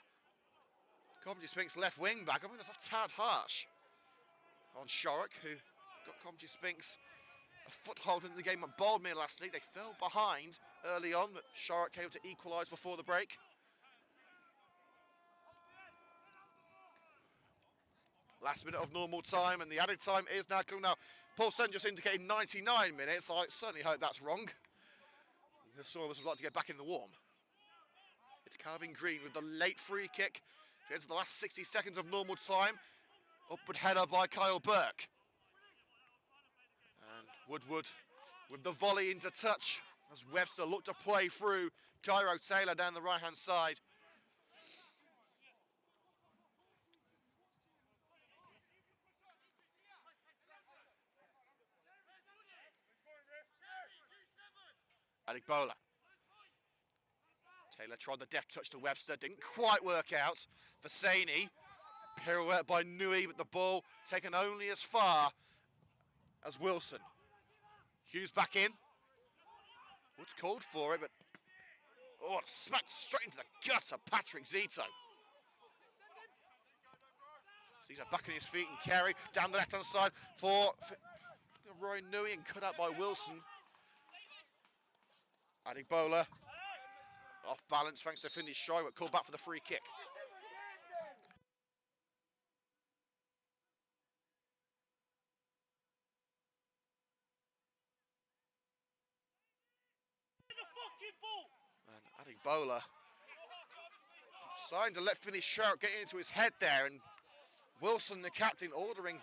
Coventry Sphinx left wing back. I mean, that's a tad harsh on Shark, who got Coventry Sphinx a foothold in the game at Boldmere last week. They fell behind early on, but Shark came to equalise before the break. Last minute of normal time, and the added time is now coming. Now, Paul Sen just indicated 99 minutes. I certainly hope that's wrong. Some of us would like to get back in the warm. It's Calvin Green with the late free kick to enter the last 60 seconds of normal time. Upward header by Kyle Burke. And Woodward with the volley into touch as Webster looked to play through Cairo Taylor down the right-hand side. Adegbola. Taylor tried the deft touch to Webster, didn't quite work out. Hosseini, pirouette by Nui, but the ball taken only as far as Wilson. Hughes back in. Woods called for it, but smacked straight into the gut of Patrick Zito. Zito back on his feet and Carey down the left-hand side for Roy Nui and cut out by Wilson. Adegbola off balance thanks to Finley Shy, but called back for the free kick. And Addy Bowler signed to let Finney Sharp get into his head there, and Wilson, the captain, ordering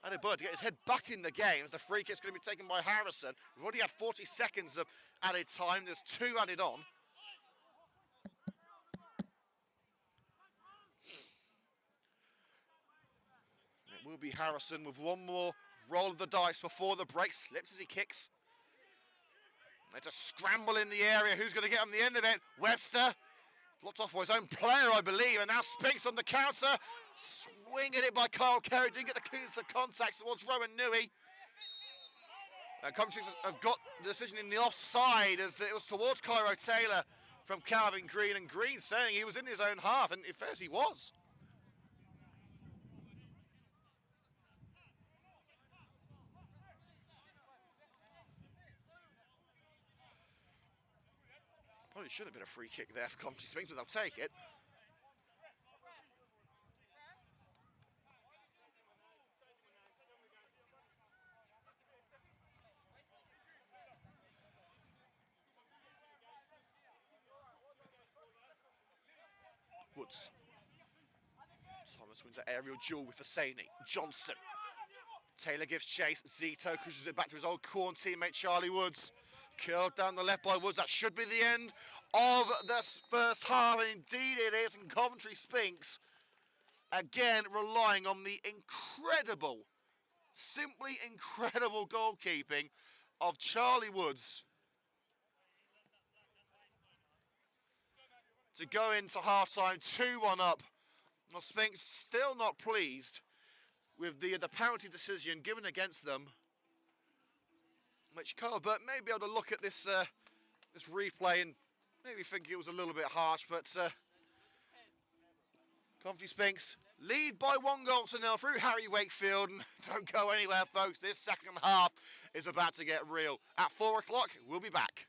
Addy Bowler to get his head back in the game as the free kick's going to be taken by Harrison. We've already had 40 seconds of added time. There's 2 added on. It will be Harrison with one more roll of the dice before the break. Slips as he kicks. It's a scramble in the area. Who's going to get on the end of it? Webster. Blocked off by his own player, I believe. And now Sphinx on the counter. Swinging it by Kyle Carey. Didn't get the clearance of contact towards Rowan Newey. And Coventry have got the decision in the offside as it was towards Cairo Taylor from Calvin Green. And Green saying he was in his own half. And in fairness, he was. Probably should have been a free kick there for Coventry Sphinx, but they'll take it. Woods. Thomas wins an aerial duel with Hosseini. Johnston. Taylor gives chase. Zito pushes it back to his old Corn teammate Charlie Woods. Curled down the left by Woods. That should be the end of the first half, and indeed it is. And Coventry Sphinx, again, relying on the incredible, simply incredible goalkeeping of Charlie Woods to go into half-time 2-1 up. Well, Sphinx still not pleased with the penalty decision given against them, which Colbert may be able to look at this this replay and maybe think it was a little bit harsh, but Coventry Sphinx lead by 1-0 through Harry Wakefield. And don't go anywhere, folks. This second half is about to get real. At 4 o'clock, we'll be back.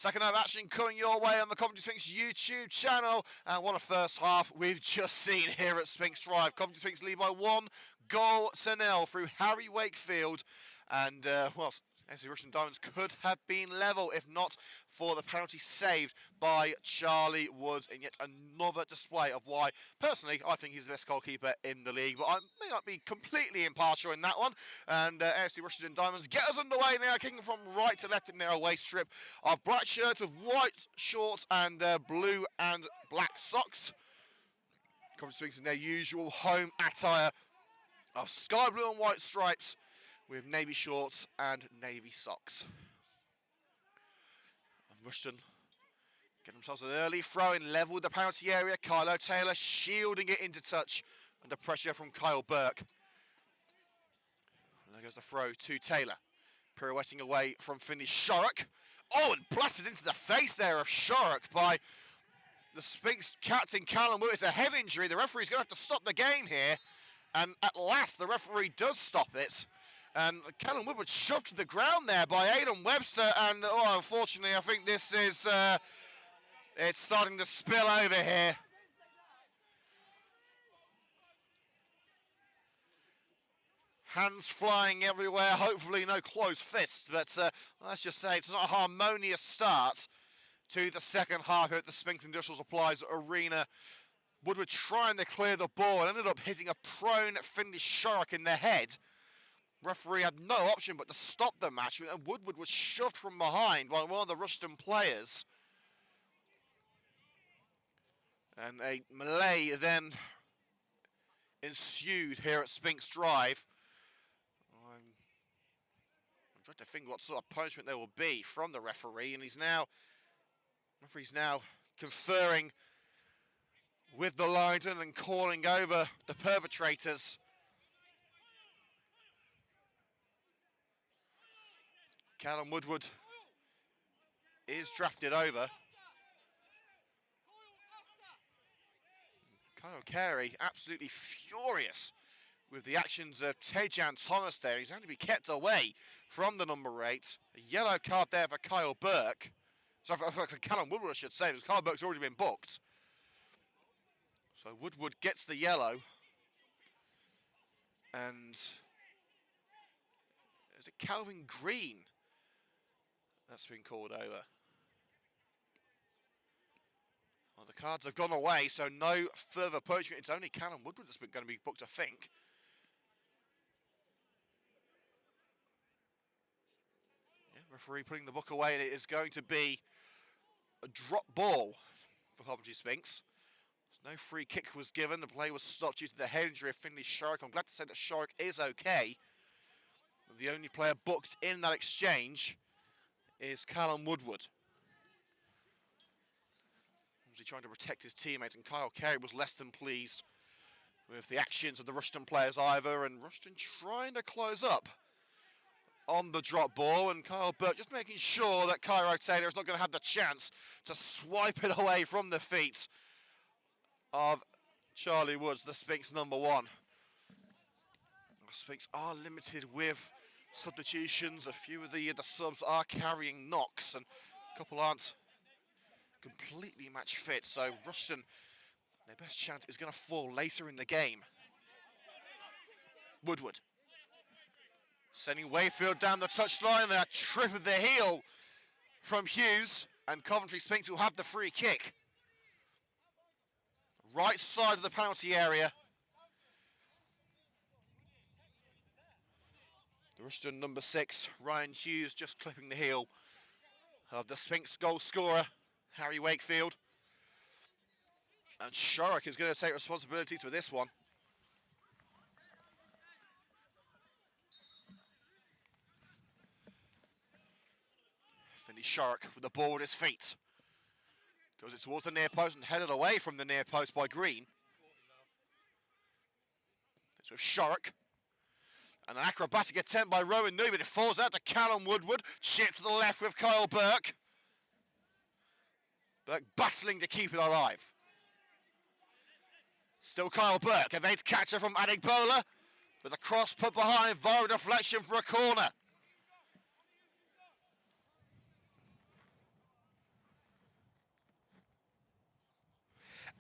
Second half action coming your way on the Coventry Sphinx YouTube channel. And what a first half we've just seen here at Sphinx Drive. Coventry Sphinx lead by 1-0 through Harry Wakefield. And, well, AFC Rushden and Diamonds could have been level if not for the penalty saved by Charlie Woods in yet another display of why, personally, I think he's the best goalkeeper in the league. But I may not be completely impartial in that one. And AFC Rushden and Diamonds get us underway now, kicking from right to left in their away strip of black shirts with white shorts and blue and black socks. Coventry Sphinx in their usual home attire of sky blue and white stripes, with navy shorts and navy socks. And Rushden get themselves an early throw in, level with the penalty area. Kylo Taylor shielding it into touch under pressure from Kyle Burke. And there goes the throw to Taylor, pirouetting away from Finney Shorrock. Oh, and blasted into the face there of Shorrock by the Sphinx captain Callum Wood. It's a head injury. The referee's going to have to stop the game here. And at last the referee does stop it. And Callum Wood was shoved to the ground there by Aidan Webster, and oh, unfortunately, I think this is it's starting to spill over here. Hands flying everywhere. Hopefully, no closed fists, but let's just say it's not a harmonious start to the second half at the Sphinx Industrial Supplies Arena. Woodward trying to clear the ball and ended up hitting a prone Finney Shorrock in the head. Referee had no option but to stop the match, and Woodward was shoved from behind by one of the Rushden players. And a melee then ensued here at Sphinx Drive. I'm trying to think what sort of punishment there will be from the referee, and the referee's now conferring with the linesman and calling over the perpetrators. Callum Woodward is drafted over. Kyle Carey absolutely furious with the actions of Tejan Thomas there. He's going to be kept away from the number 8. A yellow card there for Kyle Burke. Sorry, for Callum Woodward, I should say, because Kyle Burke's already been booked. So Woodward gets the yellow. And is it Calvin Green that's been called over? Well, the cards have gone away, so no further punishment. It's only Callum Woodward that's going to be booked, I think. Yeah, referee putting the book away, and it is going to be a drop ball for Coventry Sphinx. No free kick was given. The play was stopped due to the head injury of Finney Shorrock. I'm glad to say that Shorrock is okay. The only player booked in that exchange is Callum Woodward. He trying to protect his teammates, and Kyle Carey was less than pleased with the actions of the Rushden players either, and Rushden trying to close up on the drop ball, and Kyle Burke just making sure that Cairo Taylor is not going to have the chance to swipe it away from the feet of Charlie Woods, the Sphinx number 1. The Sphinx are limited with substitutions. A few of the subs are carrying knocks, and a couple aren't completely match fit. So Rushden, their best chance is going to fall later in the game. Woodward sending Wakefield down the touchline. A trip of the heel from Hughes, and Coventry Sphinx will have the free kick. Right side of the penalty area. The Rushden number 6, Ryan Hughes, just clipping the heel of the Sphinx goal scorer, Harry Wakefield. And Shorrock is going to take responsibilities for this one. Finney Shorrock with the ball at his feet. Goes it towards the near post and headed away from the near post by Green. It's with Shorrock. And an acrobatic attempt by Rowan Newby. It falls out to Callum Woodward. Chipped to the left with Kyle Burke. Burke battling to keep it alive. Still Kyle Burke. Evades catcher from Adegbola. With a cross put behind via deflection for a corner.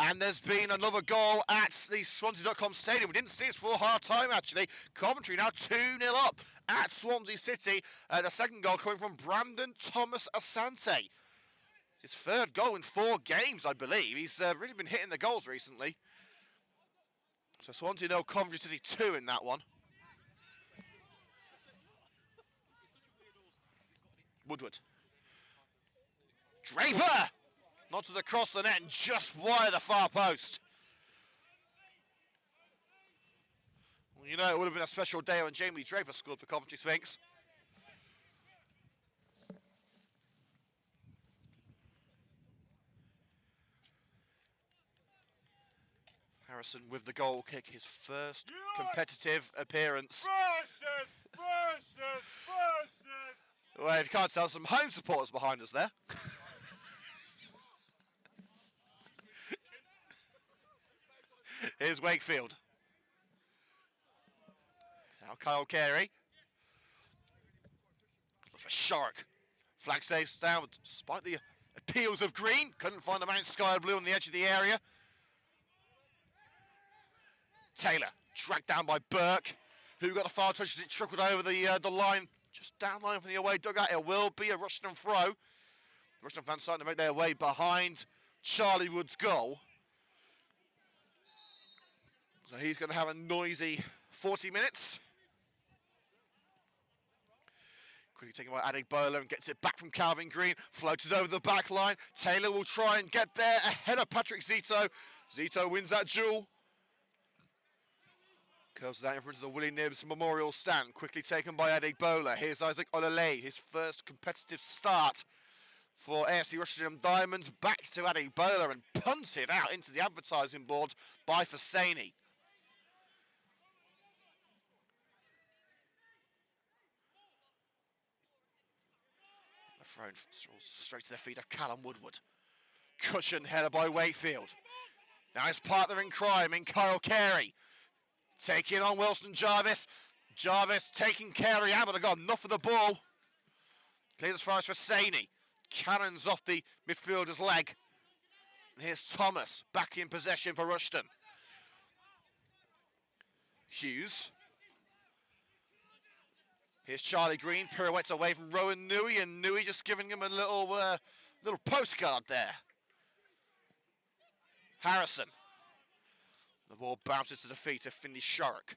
And there's been another goal at the Swansea.com Stadium. We didn't see it for half-time, actually. Coventry now 2-0 up at Swansea City. The second goal coming from Brandon Thomas Asante. His third goal in 4 games, I believe. He's really been hitting the goals recently. So Swansea 0, Coventry City 2 in that one. Woodward. Draper! Not to the cross of the net and just wide the far post. Well, you know, it would have been a special day when Jamie Draper scored for Coventry Sphinx. Harrison with the goal kick, his first competitive appearance. Well, if you can't tell, some home supporters behind us there. Here's Wakefield. Now Kyle Carey. Looks for Shark. Flag stays down despite the appeals of Green. Couldn't find the man sky blue on the edge of the area. Taylor dragged down by Burke, who got a foul touch as it trickled over the line, just down line from the away dugout. It will be a Rushden throw. Rushden fans starting to make their way behind Charlie Wood's goal. So he's going to have a noisy 40 minutes. Quickly taken by Adegbola and gets it back from Calvin Green. Floated over the back line. Taylor will try and get there ahead of Patrick Zito. Zito wins that duel. Curls that in front of the Willie Nibbs Memorial Stand. Quickly taken by Adegbola. Here's Isaac Olele, his first competitive start for AFC Rushden and Diamonds. Back to Adegbola and punted out into the advertising board by Fasani. Thrown straight to the feet of Callum Woodward. Cushioned header by Wakefield. Now his partner in crime in Kyle Carey. Taking on Wilson Jarvis. Jarvis taking Carey out, but I got enough of the ball. Clears as far as Fasani. Cannons off the midfielder's leg. And here's Thomas back in possession for Rushden. Hughes. Here's Charlie Green, pirouettes away from Rowan Nui, and Nui just giving him a little postcard there. Harrison. The ball bounces to the feet of Finley Shark.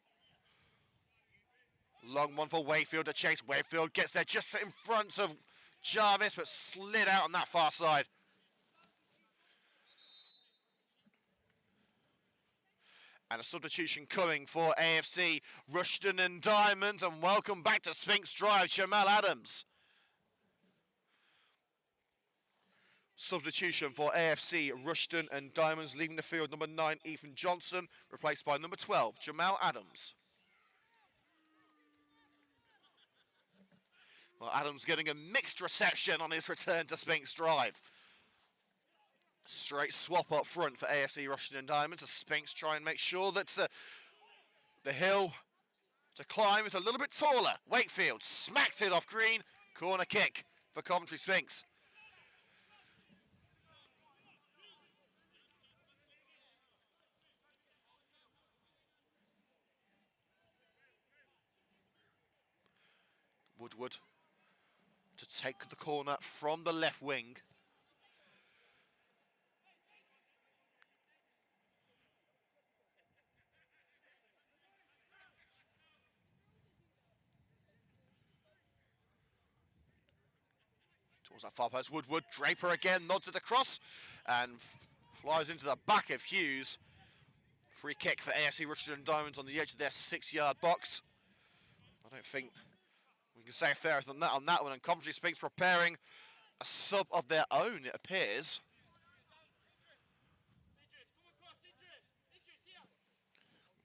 Long one for Wakefield to chase. Wakefield gets there just in front of Jarvis, but slid out on that far side. And a substitution coming for AFC Rushden and Diamonds. And welcome back to Sphinx Drive, Jamal Adams. Substitution for AFC Rushden and Diamonds, leaving the field number 9, Ethan Johnson, replaced by number 12, Jamal Adams. Well, Adams getting a mixed reception on his return to Sphinx Drive. Straight swap up front for AFC Rushden and Diamonds as Sphinx try and make sure that the hill to climb is a little bit taller. Wakefield smacks it off Green. Corner kick for Coventry Sphinx. Woodward to take the corner from the left wing. Towards that far post, Woodward, Draper again, nods it across and flies into the back of Hughes. Free kick for AFC Rushden and Diamonds on the edge of their 6-yard box. I don't think we can say fairer than that on that one. And Coventry Sphinx preparing a sub of their own, it appears.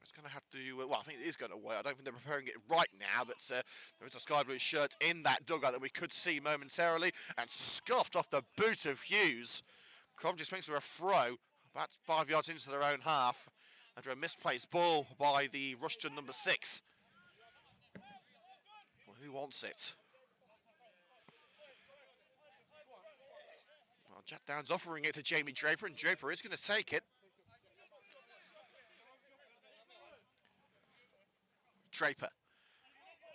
It's going to have to, well, I think it is going to wait. I don't think they're preparing it right now, but there is a sky blue shirt in that dugout that we could see momentarily, and scuffed off the boot of Hughes. Coventry Sphinx with a throw about 5 yards into their own half after a misplaced ball by the Rushden number 6. Well, who wants it? Well, Jack Downs offering it to Jamie Draper, and Draper is going to take it. Draper.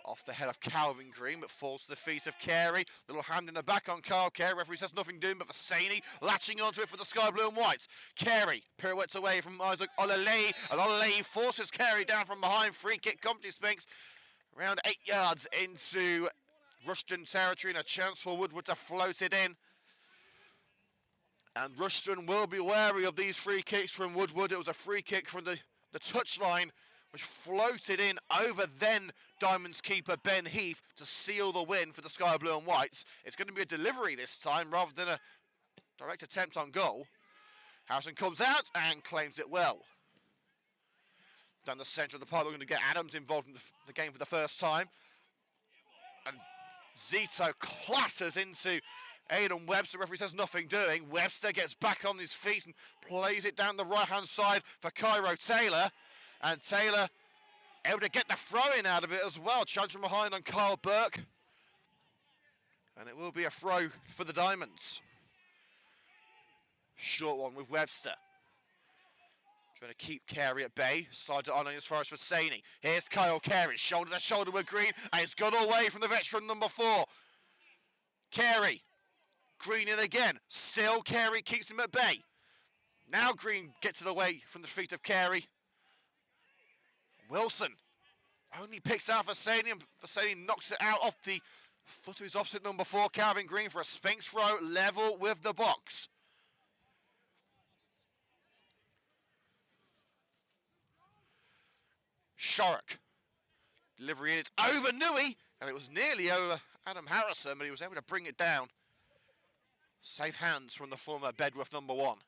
Off the head of Calvin Green, but falls to the feet of Carey. Little hand in the back on Carl Carey. Referee says nothing doing, but Vasani latching onto it for the sky blue and whites. Carey pirouettes away from Isaac Olale, and Olale forces Carey down from behind. Free kick, Coventry Sphinx. Around 8 yards into Rushden territory, and a chance for Woodward to float it in. And Rushden will be wary of these free kicks from Woodward. It was a free kick from the touchline, which floated in over then Diamonds keeper Ben Heath to seal the win for the Sky Blue and Whites. It's going to be a delivery this time rather than a direct attempt on goal. Harrison comes out and claims it well. Down the centre of the park, we're going to get Adams involved in the game for the first time. And Zito clatters into Aidan Webster. Referee says nothing doing. Webster gets back on his feet and plays it down the right-hand side for Cairo Taylor. And Taylor able to get the throw-in out of it as well. Challenge from behind on Kyle Burke. And it will be a throw for the Diamonds. Short one with Webster. Trying to keep Carey at bay. Sides it on as far as Vasani. Here's Kyle Carey. Shoulder to shoulder with Green. And it's gone away from the veteran number 4. Carey. Green in again. Still Carey keeps him at bay. Now Green gets it away from the feet of Carey. Wilson only picks out Vasani, and Vasani knocks it out off the foot of his opposite number 4, Calvin Green, for a Sphinx throw level with the box. Shorrock. Delivery in, it's over Nui, and it was nearly over Adam Harrison, but he was able to bring it down. Safe hands from the former Bedworth number 1.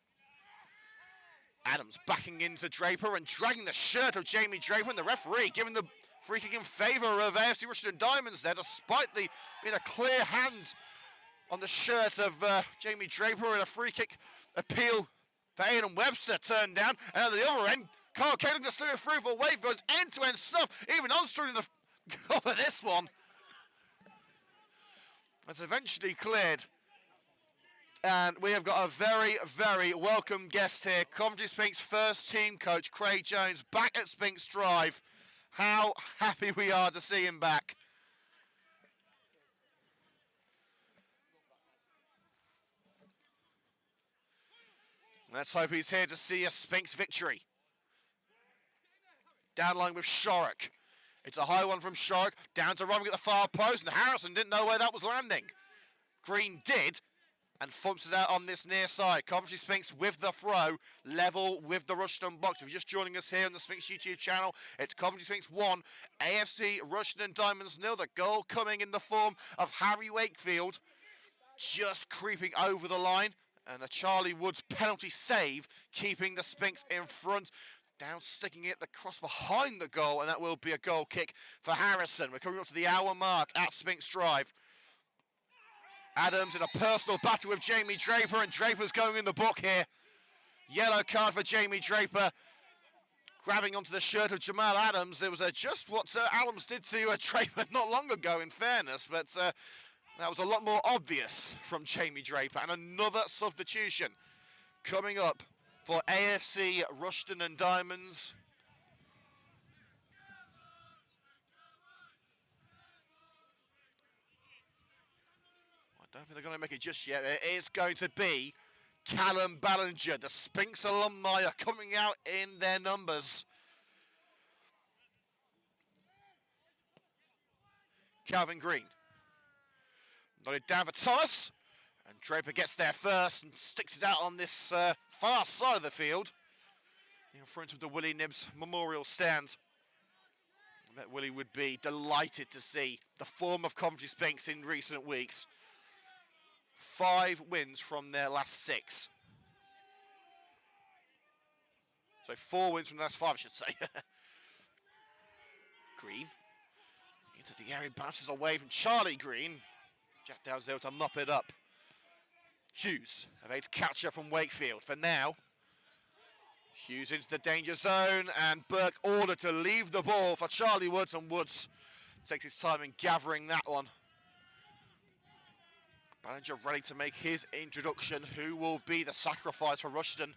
Adams backing into Draper and dragging the shirt of Jamie Draper, and the referee giving the free kick in favour of AFC Rushden and Diamonds there, despite the being a clear hand on the shirt of Jamie Draper, and a free kick appeal for Aidan Webster turned down. And at the other end, Carl Caden to see it through for Wakefield. It's end-to-end stuff. Even Armstrong in the cover this one. It's eventually cleared. And we have got a very, very welcome guest here. Coventry Sphinx first team coach, Craig Jones, back at Sphinx Drive. How happy we are to see him back. Let's hope he's here to see a Sphinx victory. Downline with Shorrock. It's a high one from Shorrock. Down to Robin at the far post, and Harrison didn't know where that was landing. Green did, and thumps it out on this near side. Coventry Sphinx with the throw, level with the Rushden box. If you're just joining us here on the Sphinx YouTube channel, it's Coventry Sphinx 1, AFC Rushden and Diamonds 0. The goal coming in the form of Harry Wakefield, just creeping over the line. And a Charlie Woods penalty save, keeping the Sphinx in front. Down, sticking it the cross behind the goal, and that will be a goal kick for Harrison. We're coming up to the hour mark at Sphinx Drive. Adams in a personal battle with Jamie Draper, and Draper's going in the book here. Yellow card for Jamie Draper. Grabbing onto the shirt of Jamal Adams. It was just what Adams did to Draper not long ago, in fairness, but that was a lot more obvious from Jamie Draper. And another substitution coming up for AFC Rushden and Diamonds. I don't think they're going to make it just yet. It is going to be Callum Ballinger. The Sphinx alumni are coming out in their numbers. Calvin Green. Nodded down for Thomas. And Draper gets there first and sticks it out on this far side of the field, in front of the Willie Nibbs Memorial Stand. I bet Willie would be delighted to see the form of Coventry Sphinx in recent weeks. 5 wins from their last 6. So 4 wins from the last 5, I should say. Green into the area, bounces away from Charlie Green. Jack Dow's able to mop it up. Hughes able to catch up from Wakefield for now. Hughes into the danger zone, and Burke ordered to leave the ball for Charlie Woods, and Woods takes his time in gathering that one. Ballinger ready to make his introduction. Who will be the sacrifice for Rushden?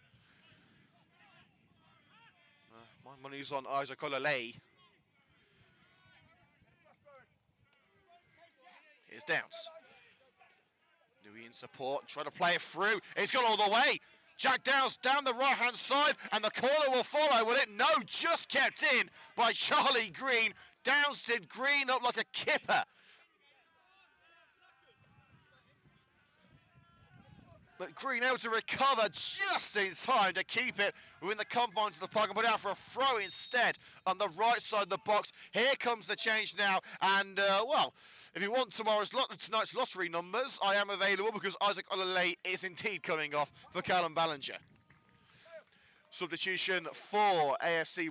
My money's on Isaac Olale. Here's Downs. Newey in support, trying to play it through. He's gone all the way. Jack Downs down the right-hand side, and the corner will follow, will it? No, just kept in by Charlie Green. Downs did Green up like a kipper. But Green able to recover just in time to keep it within the confines of the park and put it out for a throw instead on the right side of the box. Here comes the change now, and well, if you want tonight's lottery numbers, I am available because Isaac Olale is indeed coming off for Callum Ballinger. Substitution for AFC.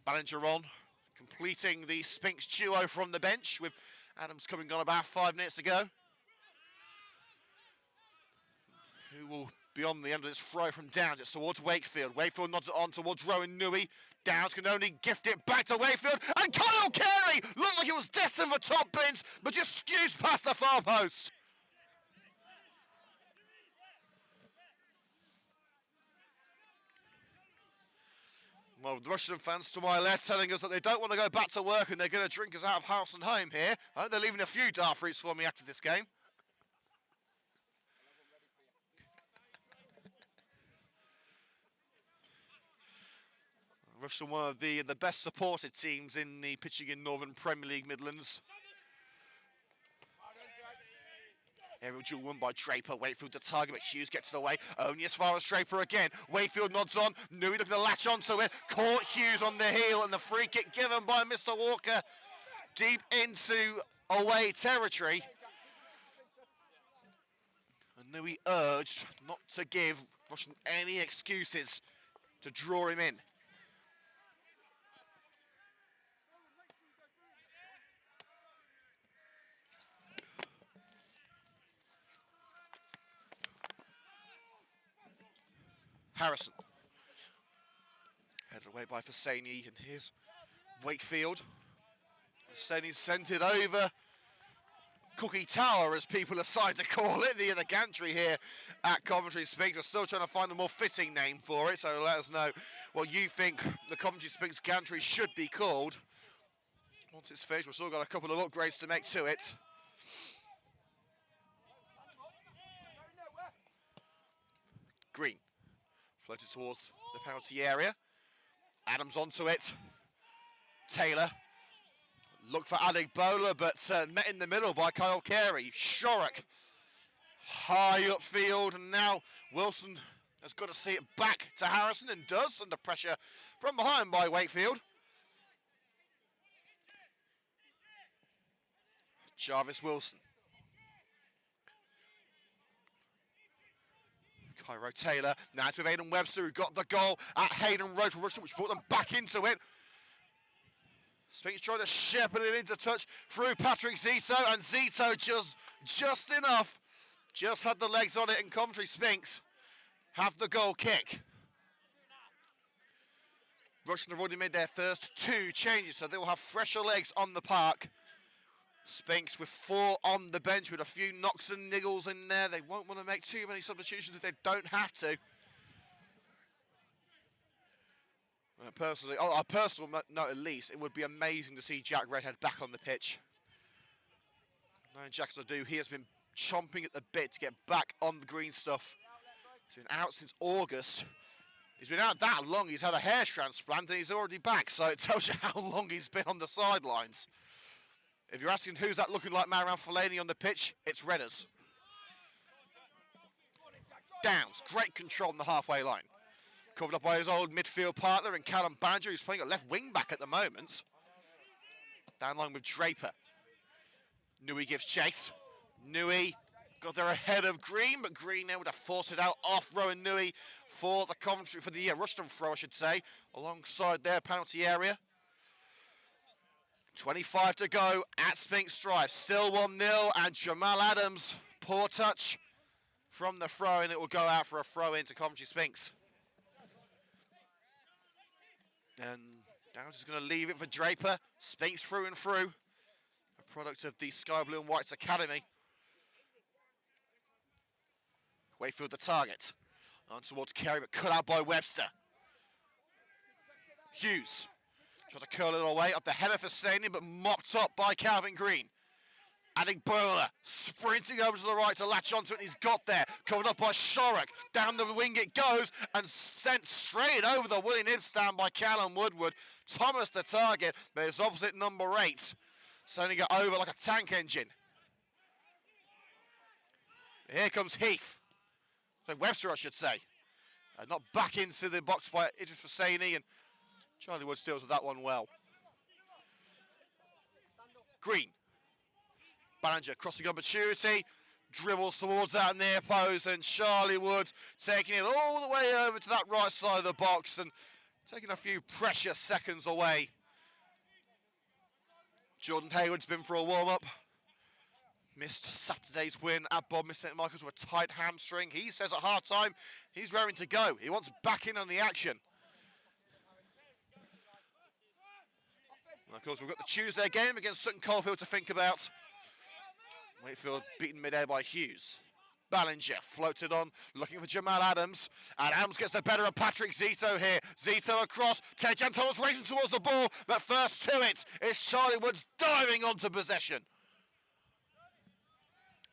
Ballinger on, completing the Sphinx duo from the bench with Adams coming on about 5 minutes ago. Who will be on the end of this throw from Downs? It's towards Wakefield. Wakefield nods it on towards Rowan Newey. Downs can only gift it back to Wakefield. And Kyle Carey looked like it was destined for top bins, but just skews past the far post. Well, the Rushden fans to my left telling us that they don't want to go back to work and they're going to drink us out of house and home here. I hope they're leaving a few dark fruits for me after this game. Rushden, one of the best supported teams in the pitching in Northern Premier League Midlands. Aerial duel won by Draper. Wakefield the target, but Hughes gets it away. Only as far as Draper again. Wakefield nods on. Newey looking to latch onto it. Caught Hughes on the heel, and the free kick given by Mr. Walker deep into away territory. And Newey urged not to give Rushden any excuses to draw him in. Harrison. Headed away by Fasani, and here's Wakefield. Fasani sent it over Cookie Tower, as people decide to call it, the gantry here at Coventry Sphinx. We're still trying to find a more fitting name for it, so let us know what you think the Coventry Sphinx gantry should be called. Once it's finished, we've still got a couple of upgrades to make to it. Green. Floated towards the penalty area. Adams onto it. Taylor. Looked for Adegbola, but met in the middle by Kyle Carey. Shorrock. High upfield, and now Wilson has got to see it back to Harrison, and does, under pressure from behind by Wakefield. Jarvis Wilson. Cairo Taylor, now it's with Aidan Webster, who got the goal at Hayden Road for Rushden, which brought them back into it. Sphinx trying to shepherd it into touch through Patrick Zito, and Zito just enough, just had the legs on it, and Coventry Sphinx have the goal kick. Rushden have already made their first 2 changes, so they will have fresher legs on the park. Sphinx with 4 on the bench with a few knocks and niggles in there. They won't want to make too many substitutions if they don't have to. Personally, on a personal note at least, it would be amazing to see Jack Redhead back on the pitch. Knowing Jack Zadu, he has been chomping at the bit to get back on the green stuff. He's been out since August. He's been out that long, he's had a hair transplant and he's already back, so it tells you how long he's been on the sidelines. If you're asking who's that looking like man around Fellaini on the pitch, it's Redders. Downs, great control on the halfway line. Covered up by his old midfield partner in Callum Ballinger, who's playing at left wing back at the moment. Down line with Draper. Newey gives chase. Newey got there ahead of Green, but Green able to force it out off Rowan Newey for the Rushden throw, I should say, alongside their penalty area. 25 to go at Sphinx Drive. Still 1-0, and Jamal Adams, poor touch from the throw, and it will go out for a throw into Coventry Sphinx. And Downs is going to leave it for Draper. Sphinx through and through. product of the Sky Blue and Whites Academy. Wakefield the target. On towards Carey, but cut out by Webster. Hughes tries to curl it away up the header for Saney, but mopped up by Calvin Green. Adding Bowler, sprinting over to the right to latch onto it, and he's got there. Covered up by Shorrock. Down the wing it goes, and sent straight over the Willie Nib stand by Callum Woodward. Thomas the target, but it's opposite number 8. Sending it over like a tank engine. Here comes Heath. So Webster, I should say. Not back into the box by Idris Hosseini, and Charlie Wood steals with that one well. Green. Ballinger crossing opportunity, dribbles towards that near post, and Charlie Wood taking it all the way over to that right side of the box and taking a few precious seconds away. Jordan Hayward's been for a warm-up. Missed Saturday's win at Bodmin St Michael's with a tight hamstring. He says at half-time he's raring to go. He wants back in on the action. And of course, we've got the Tuesday game against Sutton Coldfield to think about. Wakefield beaten mid-air by Hughes. Ballinger floated on, looking for Jamal Adams. And Adams gets the better of Patrick Zito here. Zito across. Tejan Thomas racing towards the ball, but first to it is Charlie Woods diving onto possession.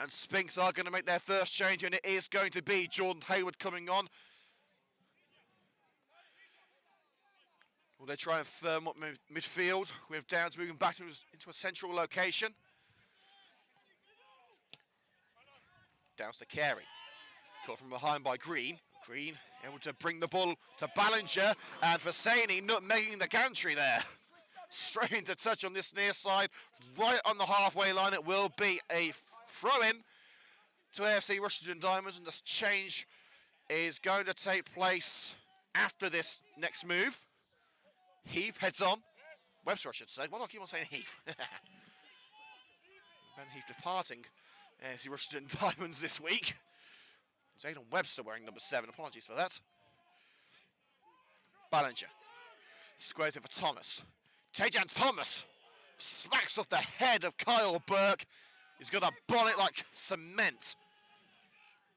And Sphinx are going to make their first change, and it is going to be Jordan Hayward coming on. Will they try and firm up midfield with Downs moving back into a central location? Downs to Carey. Caught from behind by Green. Green able to bring the ball to Ballinger, and Hosseini nutmegging the gantry there. Straight into touch on this near side, right on the halfway line. It will be a throw-in to AFC Rushden and Diamonds, and this change is going to take place after this next move. Heath heads on. Webster, I should say. Why do I keep on saying Heath? Ben Heath departing AFC Rushden and Diamonds this week. It's Aidan Webster wearing number 7. Apologies for that. Ballinger squares it for Thomas. Tejan Thomas smacks off the head of Kyle Burke. He's got a bonnet like cement.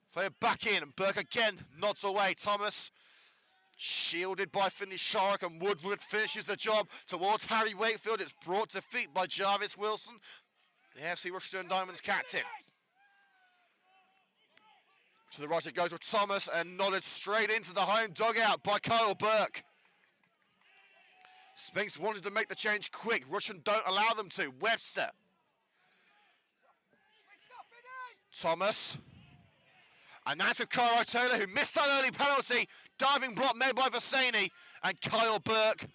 Fire back in, and Burke again nods away. Thomas shielded by Finley Shorrock, and Woodward finishes the job towards Harry Wakefield. It's brought to feet by Jarvis Wilson, the AFC Rushden and Diamonds captain. To the right it goes with Thomas, and nodded straight into the home dugout by Kyle Burke. Sphinx wanted to make the change quick. Rushden don't allow them to. Webster. Thomas. And that's with Cairo Taylor, who missed that early penalty. Diving block made by Hosseini. And Kyle Burke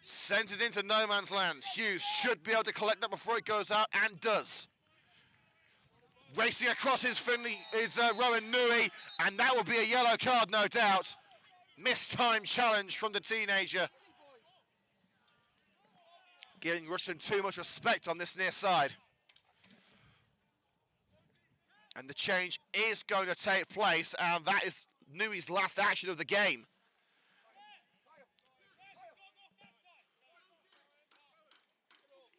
sends it into no man's land. Hughes should be able to collect that before it goes out, and does. Racing across is Rowan Nui, and that will be a yellow card, no doubt. Missed time challenge from the teenager. Giving Rushden too much respect on this near side. And the change is going to take place, and that is Nui's last action of the game.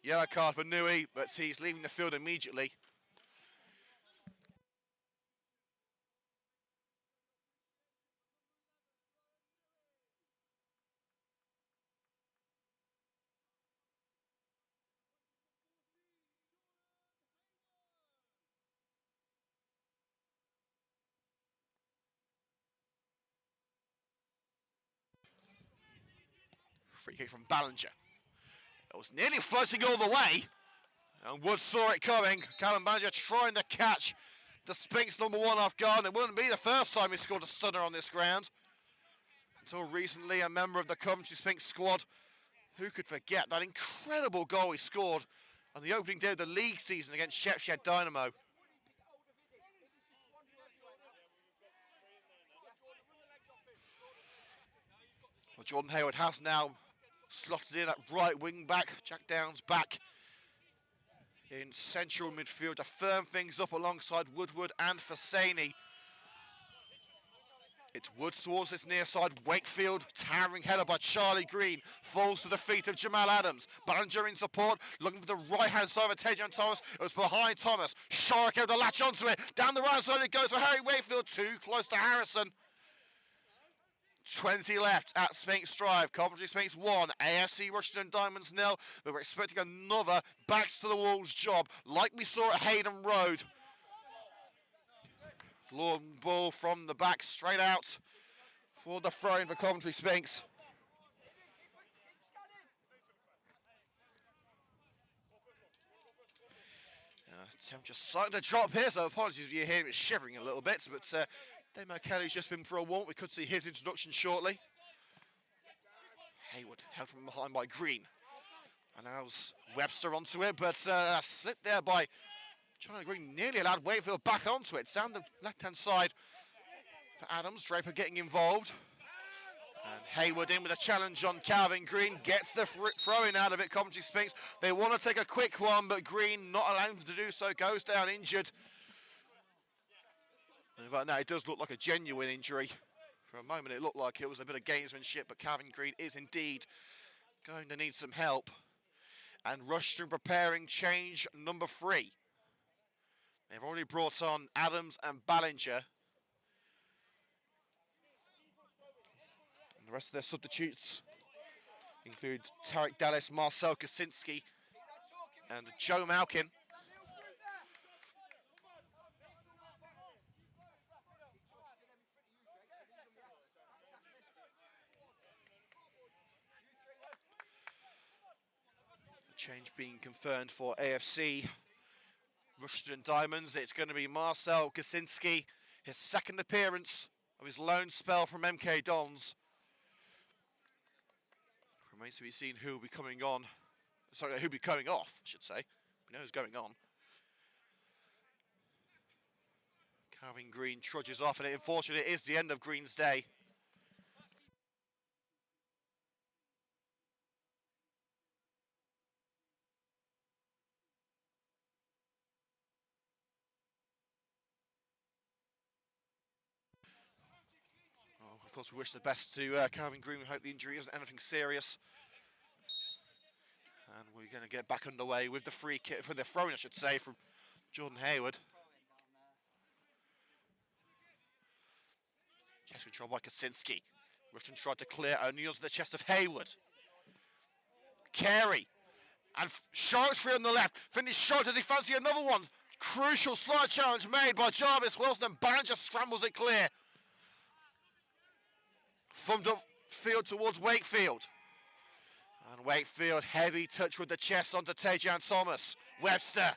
Yellow card for Nui, but he's leaving the field immediately. Free kick from Ballinger. It was nearly floating all the way, and Wood saw it coming. Callum Ballinger trying to catch the Sphinx number 1 off guard. It wouldn't be the first time he scored a stunner on this ground. Until recently, a member of the Coventry Sphinx squad. Who could forget that incredible goal he scored on the opening day of the league season against Shepshed Dynamo. Well, Jordan Hayward has now slotted in at right wing back. Jack Downs back in central midfield to firm things up alongside Woodward and Hosseini. It's Woods towards this near side. Wakefield, towering header by Charlie Green. Falls to the feet of Jamal Adams. Ballinger in support, looking for the right-hand side of Tejan Thomas. It was behind Thomas. Shark able to latch onto it. Down the right side it goes for Harry Wakefield. Too close to Harrison. 20 left at Sphinx Drive. Coventry Sphinx 1, AFC Rushden and Diamonds 0. But we're expecting another backs to the walls job, like we saw at Hayden Road. Long ball from the back, straight out for the throw-in for Coventry Sphinx. Temperature starting to drop here, so apologies if you hear me shivering a little bit, but Dave Kelly's just been for a walk. We could see his introduction shortly. Hayward held from behind by Green. Allows Webster onto it, but slipped there by Charlie Green. Nearly allowed Wakefield back onto it. It's down the left-hand side for Adams. Draper getting involved. And Hayward in with a challenge on Calvin Green. Gets the throw-in out of it, Coventry Sphinx. They want to take a quick one, but Green not allowing them to do so. Goes down injured. But now it does look like a genuine injury. For a moment it looked like it was a bit of gamesmanship, but Calvin Green is indeed going to need some help. And Rushden preparing change number 3. They've already brought on Adams and Ballinger. The rest of their substitutes include Tarek Dallas, Marcel Kaczynski and Joe Malkin. The change being confirmed for AFC Rushden and Diamonds. It's going to be Marcel Kaczynski, his second appearance of his loan spell from MK Dons. Remains to be seen who will be coming on. Sorry, who will be coming off, I should say. We know who's going on. Calvin Green trudges off, and unfortunately it is the end of Green's day. Of course, we wish the best to Calvin Green. We hope the injury isn't anything serious. And we're going to get back underway with the free kick, for the throw-in, I should say, from Jordan Hayward. Chest control by Kaczynski. Rushden tried to clear, only onto the chest of Hayward. Carey. And Sharks free on the left. Finished shot. Does he fancy another one? Crucial slide challenge made by Jarvis Wilson. Ballinger scrambles it clear. Thumbed up field towards Wakefield. And Wakefield, heavy touch with the chest onto Tejan Thomas. Webster.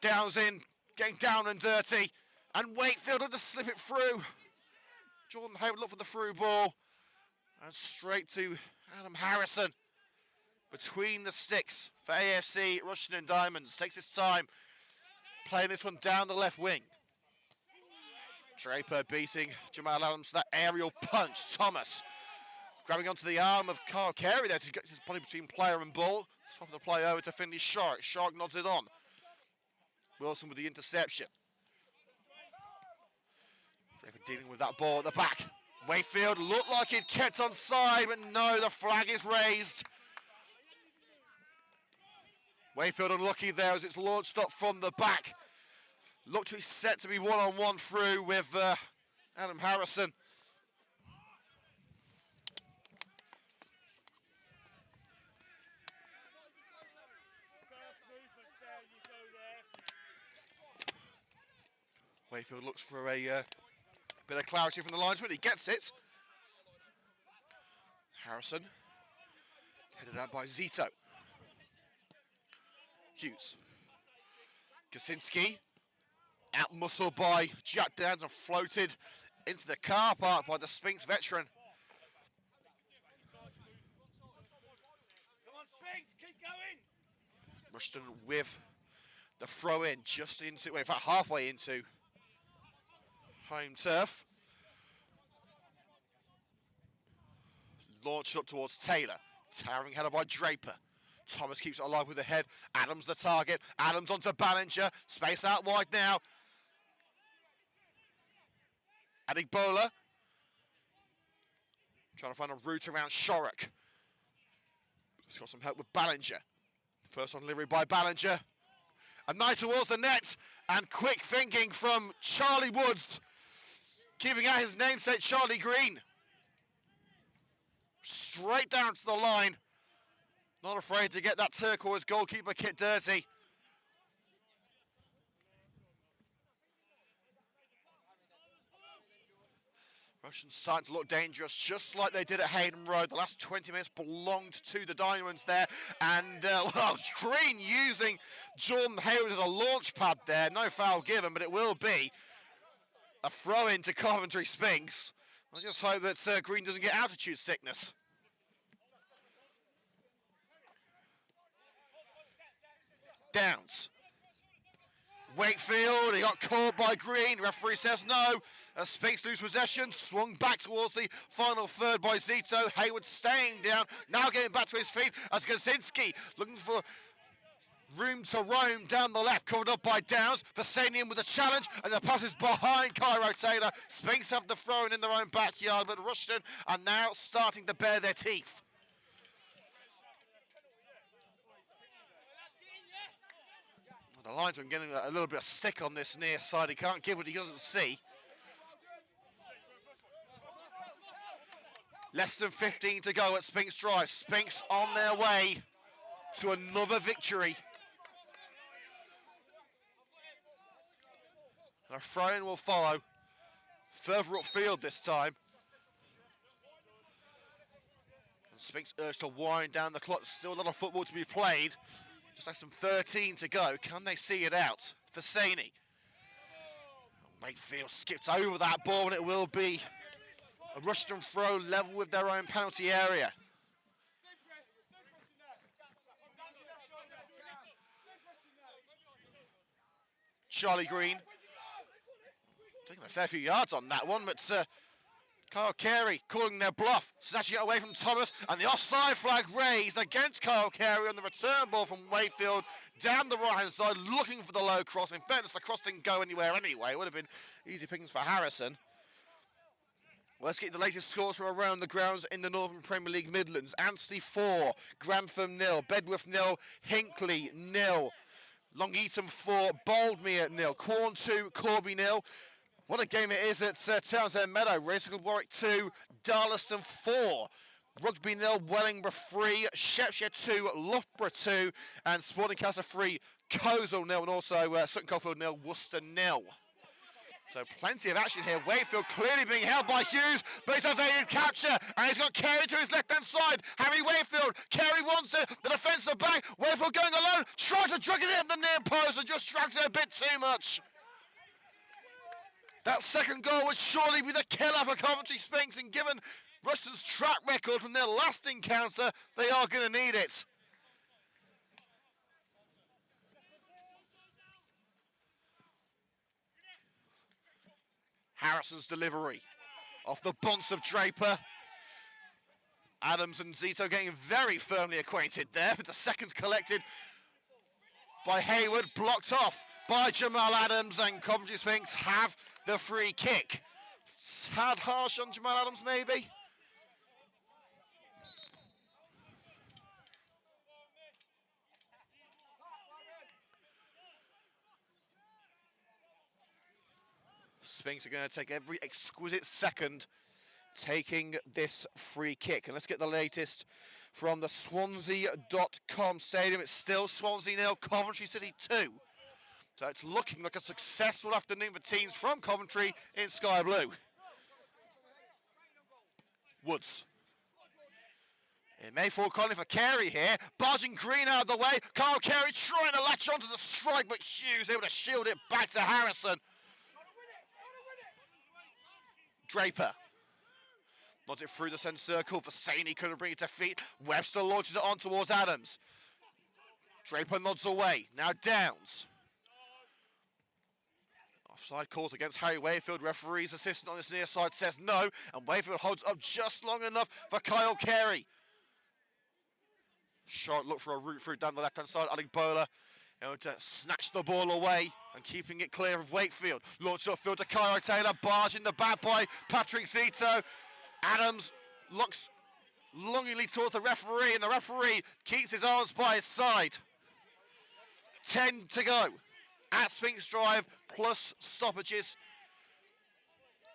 Downs in, getting down and dirty. And Wakefield had to slip it through. Jordan Hayward looked for the through ball. And straight to Adam Harrison. Between the sticks for AFC Rushden and Diamonds. Takes his time. Playing this one down the left wing. Draper beating Jamal Adams for that aerial punch. Thomas grabbing onto the arm of Carl Carey there. He gets his body between player and ball. Swap the play over to Finley Shark. Shark nods it on. Wilson with the interception. Draper dealing with that ball at the back. Wakefield looked like he'd kept on side, but no, the flag is raised. Wakefield unlucky there as it's launched up from the back. Looked to be set to be one-on-one through with Adam Harrison. Wakefield looks for a bit of clarity from the linesman. He gets it. Harrison headed out by Zito. Hughes. Kaczynski. Out-muscled by Jack Downs and floated into the car park by the Sphinx veteran. Come on, Sphinx, keep going. Rushden with the throw-in just into, well, in fact, halfway into home turf. Launched up towards Taylor. Towering header by Draper. Thomas keeps it alive with the head. Adams the target. Adams onto Ballinger. Space out wide now. Adegbola. Trying to find a route around Shorrock. He's got some help with Ballinger. First on delivery by Ballinger. And now towards the net. And quick thinking from Charlie Woods. Keeping out his namesake, Charlie Green. Straight down to the line. Not afraid to get that turquoise goalkeeper kit dirty. Russians starting to look dangerous, just like they did at Hayden Road. The last 20 minutes belonged to the Diamonds there. And, well, Green using Jordan Hayward as a launch pad there. No foul given, but it will be a throw-in to Coventry Sphinx. I just hope that Green doesn't get altitude sickness. Downs. Wakefield, he got caught by Green. Referee says no. Sphinx lose possession. Swung back towards the final third by Zito. Hayward staying down. Now getting back to his feet as Gazinski looking for room to roam down the left. Covered up by Downs. Vasanian with a challenge. And the pass is behind Cairo Taylor. Sphinx have the throw in their own backyard. But Rushden are now starting to bare their teeth. The linesman getting a little bit sick on this near side. He can't give what he doesn't see. Less than 15 to go at Sphinx Drive. Sphinx on their way to another victory. And a throw-in will follow. Further upfield this time. And Sphinx urged to wind down the clock. Still a lot of football to be played. Just less than 13 to go. Can they see it out? Fasani. Wakefield skipped over that ball, and it will be a Rushden throw level with their own penalty area. Charlie Green taking a fair few yards on that one, but Kyle Carey calling their bluff, snatching it away from Thomas, and the offside flag raised against Kyle Carey on the return ball from Wakefield down the right-hand side, looking for the low cross. In fairness, the cross didn't go anywhere anyway. It would have been easy pickings for Harrison. Well, let's get the latest scores from around the grounds in the Northern Premier League Midlands. Anstey 4, Grantham 0, Bedworth 0, Hinckley 0, Long Eaton 4, Boldmere 0, Quorn 2, Corby 0. What a game it is at Townsend Meadow. Racing Warwick 2, Darlaston 4. Rugby 0, Wellingborough 3, Shepshire 2, Loughborough 2, and Sporting Castle 3, Coleshill 0, and also Sutton Coldfield 0, Worcester 0. So plenty of action here. Wakefield clearly being held by Hughes, but it's evaded capture, and he's got Carey to his left-hand side. Harry Wakefield, Carey wants it, the defensive back, Wakefield going alone, tries to drag it in the near post and just drags it a bit too much. That second goal would surely be the killer for Coventry Sphinx, and given Rushden's track record from their last encounter, they are going to need it. Harrison's delivery off the bunts of Draper. Adams and Zito getting very firmly acquainted there, but the second's collected by Hayward, blocked off by Jamal Adams, and Coventry Sphinx have the free kick. Tad harsh on Jamal Adams, maybe? Sphinx are going to take every exquisite second taking this free kick. And let's get the latest from the Swansea.com stadium. It's still Swansea 0, Coventry City 2. So it's looking like a successful afternoon for teams from Coventry in Sky Blue. Woods. It may fall calling for Carey here. Barging Green out of the way. Carl Carey trying to latch onto the strike, but Hughes able to shield it back to Harrison. Draper. Nods it through the centre circle. Vasani couldn't bring it to feet. Webster launches it on towards Adams. Draper nods away. Now Downs. Offside calls against Harry Wakefield. Referee's assistant on this near side says no. And Wakefield holds up just long enough for Kyle Carey. Short look for a route through down the left-hand side. Adegbola able to snatch the ball away and keeping it clear of Wakefield. Launch upfield to Cairo Taylor, barge in the back by Patrick Zito. Adams looks longingly towards the referee, and the referee keeps his arms by his side. 10 to go at Sphinx Drive, plus stoppages.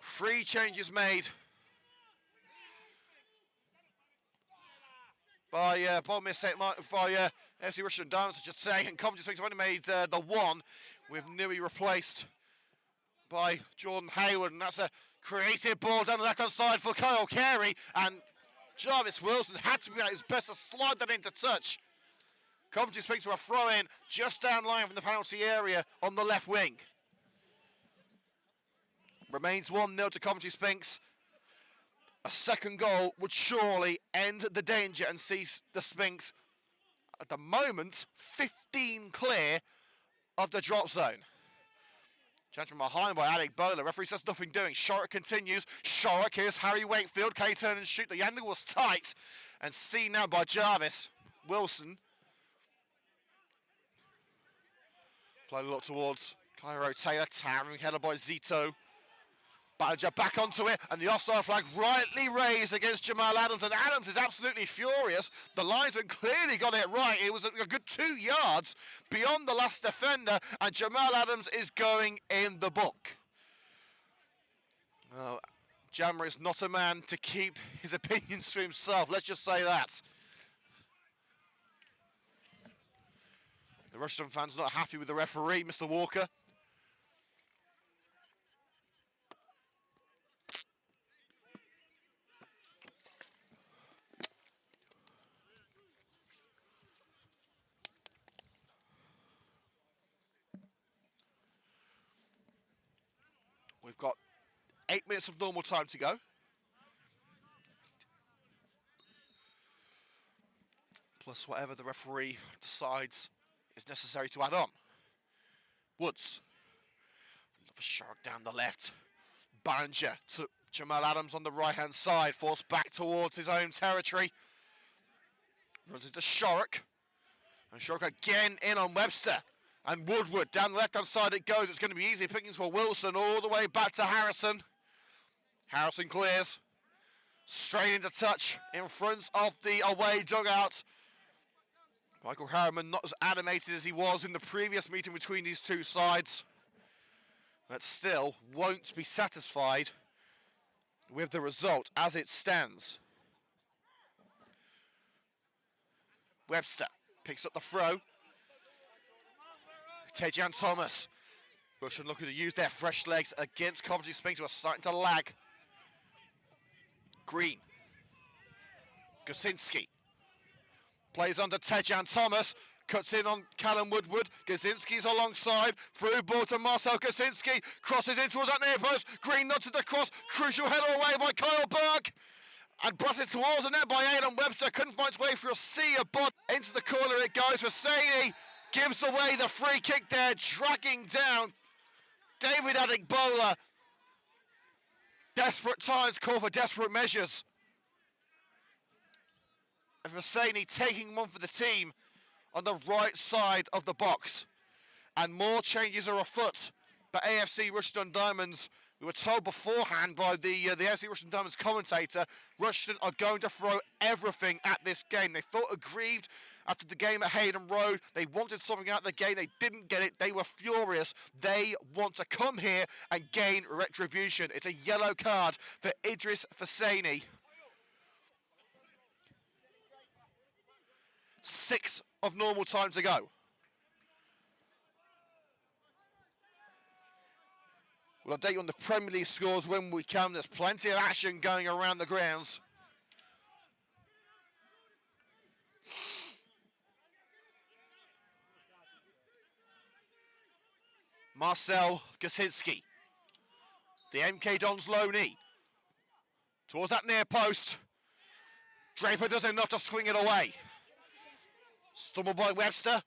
3 changes made by AFC Rushden and Diamonds, I should say, and Coventry Sphinx have only made the 1, with Nui replaced by Jordan Hayward, and that's a creative ball down the left-hand side for Kyle Carey, and Jarvis Wilson had to be at his best to slide that into touch. Coventry Sphinx were a throw-in just down line from the penalty area on the left wing. Remains 1-0 to Coventry Sphinx. A second goal would surely end the danger and see the Sphinx, at the moment, 15 clear of the drop zone. Chance from behind by Alec Bowler. Referee says nothing doing. Shorrock continues. Shorrock, here's Harry Wakefield. Can he turn and shoot? The angle was tight. And seen now by Jarvis Wilson. Flow look towards Cairo Taylor. Towering header by Zito. Badger back onto it, and the offside flag rightly raised against Jamal Adams, and Adams is absolutely furious. The linesman clearly got it right. It was a good 2 yards beyond the last defender, and Jamal Adams is going in the book. Well, Jammer is not a man to keep his opinions to himself, let's just say that. The Rushden fans not happy with the referee, Mr. Walker. We've got 8 minutes of normal time to go. Plus whatever the referee decides is necessary to add on. Woods. Another shark down the left. Barringer to Jamal Adams on the right-hand side. Forced back towards his own territory. Runs into Shorrock. And Shorrock again in on Webster. And Woodward, down the left-hand side it goes. It's going to be easy pickings for Wilson all the way back to Harrison. Harrison clears. Straight into touch in front of the away dugout. Michael Harriman not as animated as he was in the previous meeting between these two sides. But still won't be satisfied with the result as it stands. Webster picks up the throw. Tejan Thomas. Rushden looking to use their fresh legs against Coventry Sphinx, who are starting to lag. Green. Gosinski. Plays under Tejan Thomas. Cuts in on Callum Woodward. Gosinski's alongside. Through ball to Marcel Gosinski. Crosses in towards that near post. Green nods to the cross. Crucial header away by Kyle Burke. And blasted towards the net by Aidan Webster. Couldn't find its way through a sea of bodies. Into the corner it goes. Hosseini gives away the free kick there, dragging down David Adegbola. Desperate times call for desperate measures. And Hosseini taking one for the team on the right side of the box. And more changes are afoot. But AFC Rushden and Diamonds, we were told beforehand by the AFC Rushden and Diamonds commentator, Rushden are going to throw everything at this game. They felt aggrieved after the game at Hayden Road. They wanted something out of the game. They didn't get it. They were furious. They want to come here and gain retribution. It's a yellow card for Idris Hosseini. 6 of normal time to go. We'll update you on the Premier League scores when we come. There's plenty of action going around the grounds. Marcel Gosinski. The MK Dons loanee. Towards that near post. Draper does enough to swing it away. Stumbled by Webster.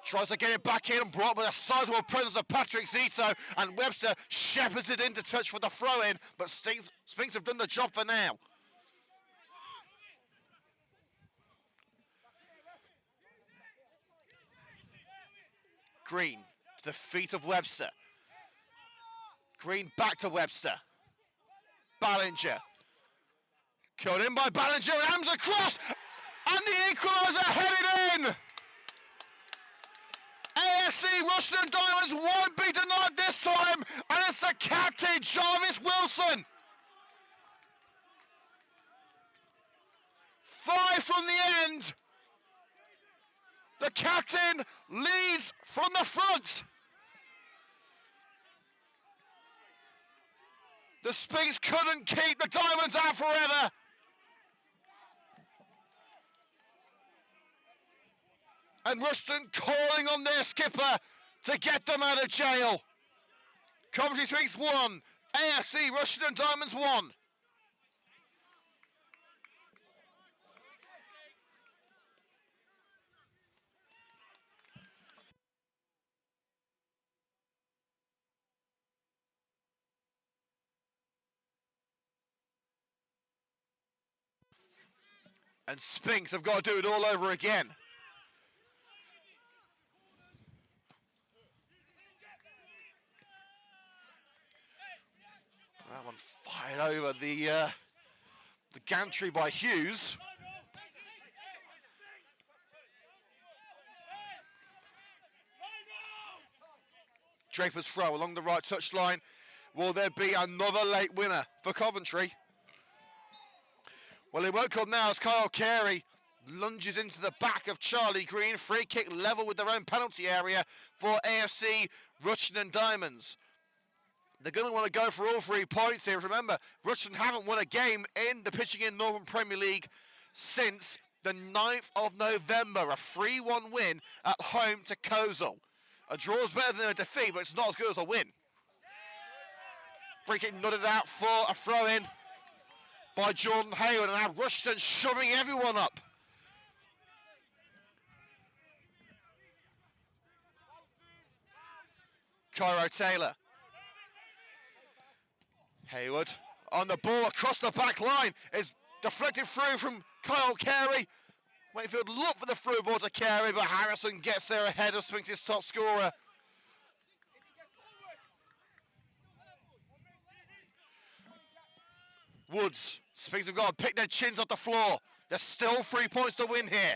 Tries to get it back in and brought by the sizable presence of Patrick Zito. And Webster shepherds it into touch for the throw-in. But Sphinx have done the job for now. Green to the feet of Webster. Green back to Webster. Ballinger. Caught in by Ballinger, hams across, and the equaliser headed in. AFC Rushden and Diamonds won't be denied this time, and it's the captain, Jarvis Wilson. 5 from the end. The captain leads from the front. The Sphinx couldn't keep the Diamonds out forever. And Rushden calling on their skipper to get them out of jail. Coventry Sphinx 1, AFC Rushden and Diamonds 1. And Sphinx have got to do it all over again. That one fired over the gantry by Hughes. Draper's throw along the right touchline. Will there be another late winner for Coventry? Well, it won't come now as Kyle Carey lunges into the back of Charlie Green. Free kick level with their own penalty area for AFC Rushden and Diamonds. They're going to want to go for all 3 points here. Remember, Rushden haven't won a game in the Pitching In Northern Premier League since the 9th of November. A 3-1 win at home to Kozel. A draw is better than a defeat, but it's not as good as a win. Free kick nutted out for a throw-in by Jordan Hayward, and now Rushden shoving everyone up. Cairo Taylor. Hayward on the ball across the back line is deflected through from Kyle Carey. Wakefield look for the through ball to Carey, but Harrison gets there ahead of Sphinx's top scorer. Woods. Sphinx have got to pick their chins off the floor. There's still 3 points to win here.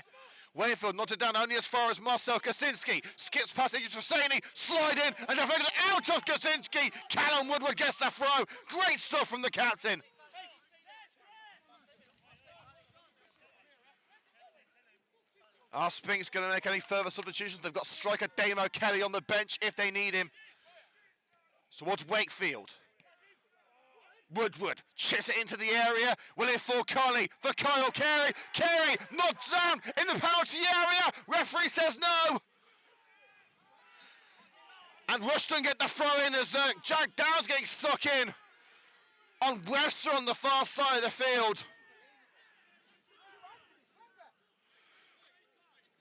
Wakefield knotted down only as far as Marcel Kaczynski. Skips past Idris Hosseini, slide in and defended out of Kaczynski. Callum Woodward gets the throw. Great stuff from the captain. Are Sphinx going to make any further substitutions? They've got striker Damo Kelly on the bench if they need him. So what's Wakefield? Woodward chips it into the area. Will it fall Carney for Kyle Carey? Carey knocked down in the penalty area. Referee says no. And Rushden get the throw in as Jack Dow's getting stuck in on Webster on the far side of the field.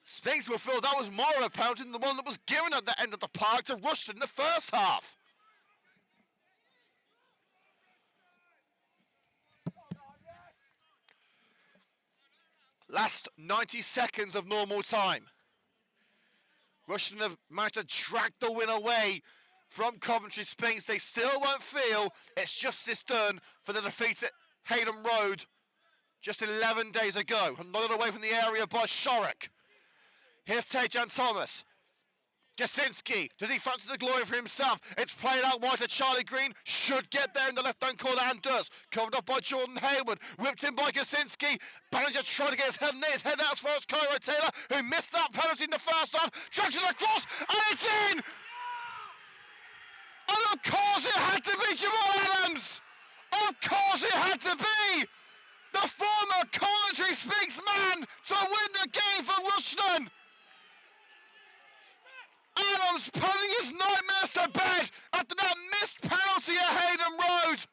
Sphinx will feel that was more of a penalty than the one that was given at the end of the park to Rushden in the first half. Last 90 seconds of normal time. Rushden have managed to drag the win away from Coventry Sphinx. They still won't feel it's justice done for the defeat at Hayden Road just 11 days ago. And nodded away from the area by Shorrock. Here's Tejan Thomas. Kaczynski, does he fancy the glory for himself? It's played out wide to Charlie Green, should get there in the left-hand corner and does. Covered up by Jordan Hayward, whipped in by Kaczynski. Ballinger trying to get his head in, his head out as far as Cairo Taylor, who missed that penalty in the first half. Drags it across, and it's in! And of course it had to be Jamal Adams! Of course it had to be! The former Coventry Sphinx man to win the game for Rushden! Adams putting his nightmares to bed after that missed penalty at Hayden Road.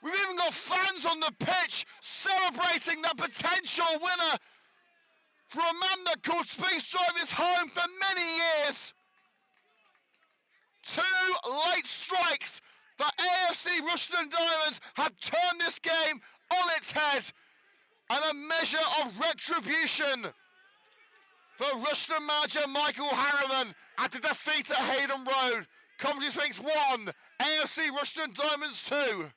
We've even got fans on the pitch celebrating the potential winner for a man that called Sphinx Drive his home for many years. 2 late strikes for AFC Rushden and Diamonds have turned this game on its head, and a measure of retribution for Rushden manager Michael Harriman at the defeat at Hayden Road. Coventry Sphinx 1, AFC Rushden and Diamonds 2.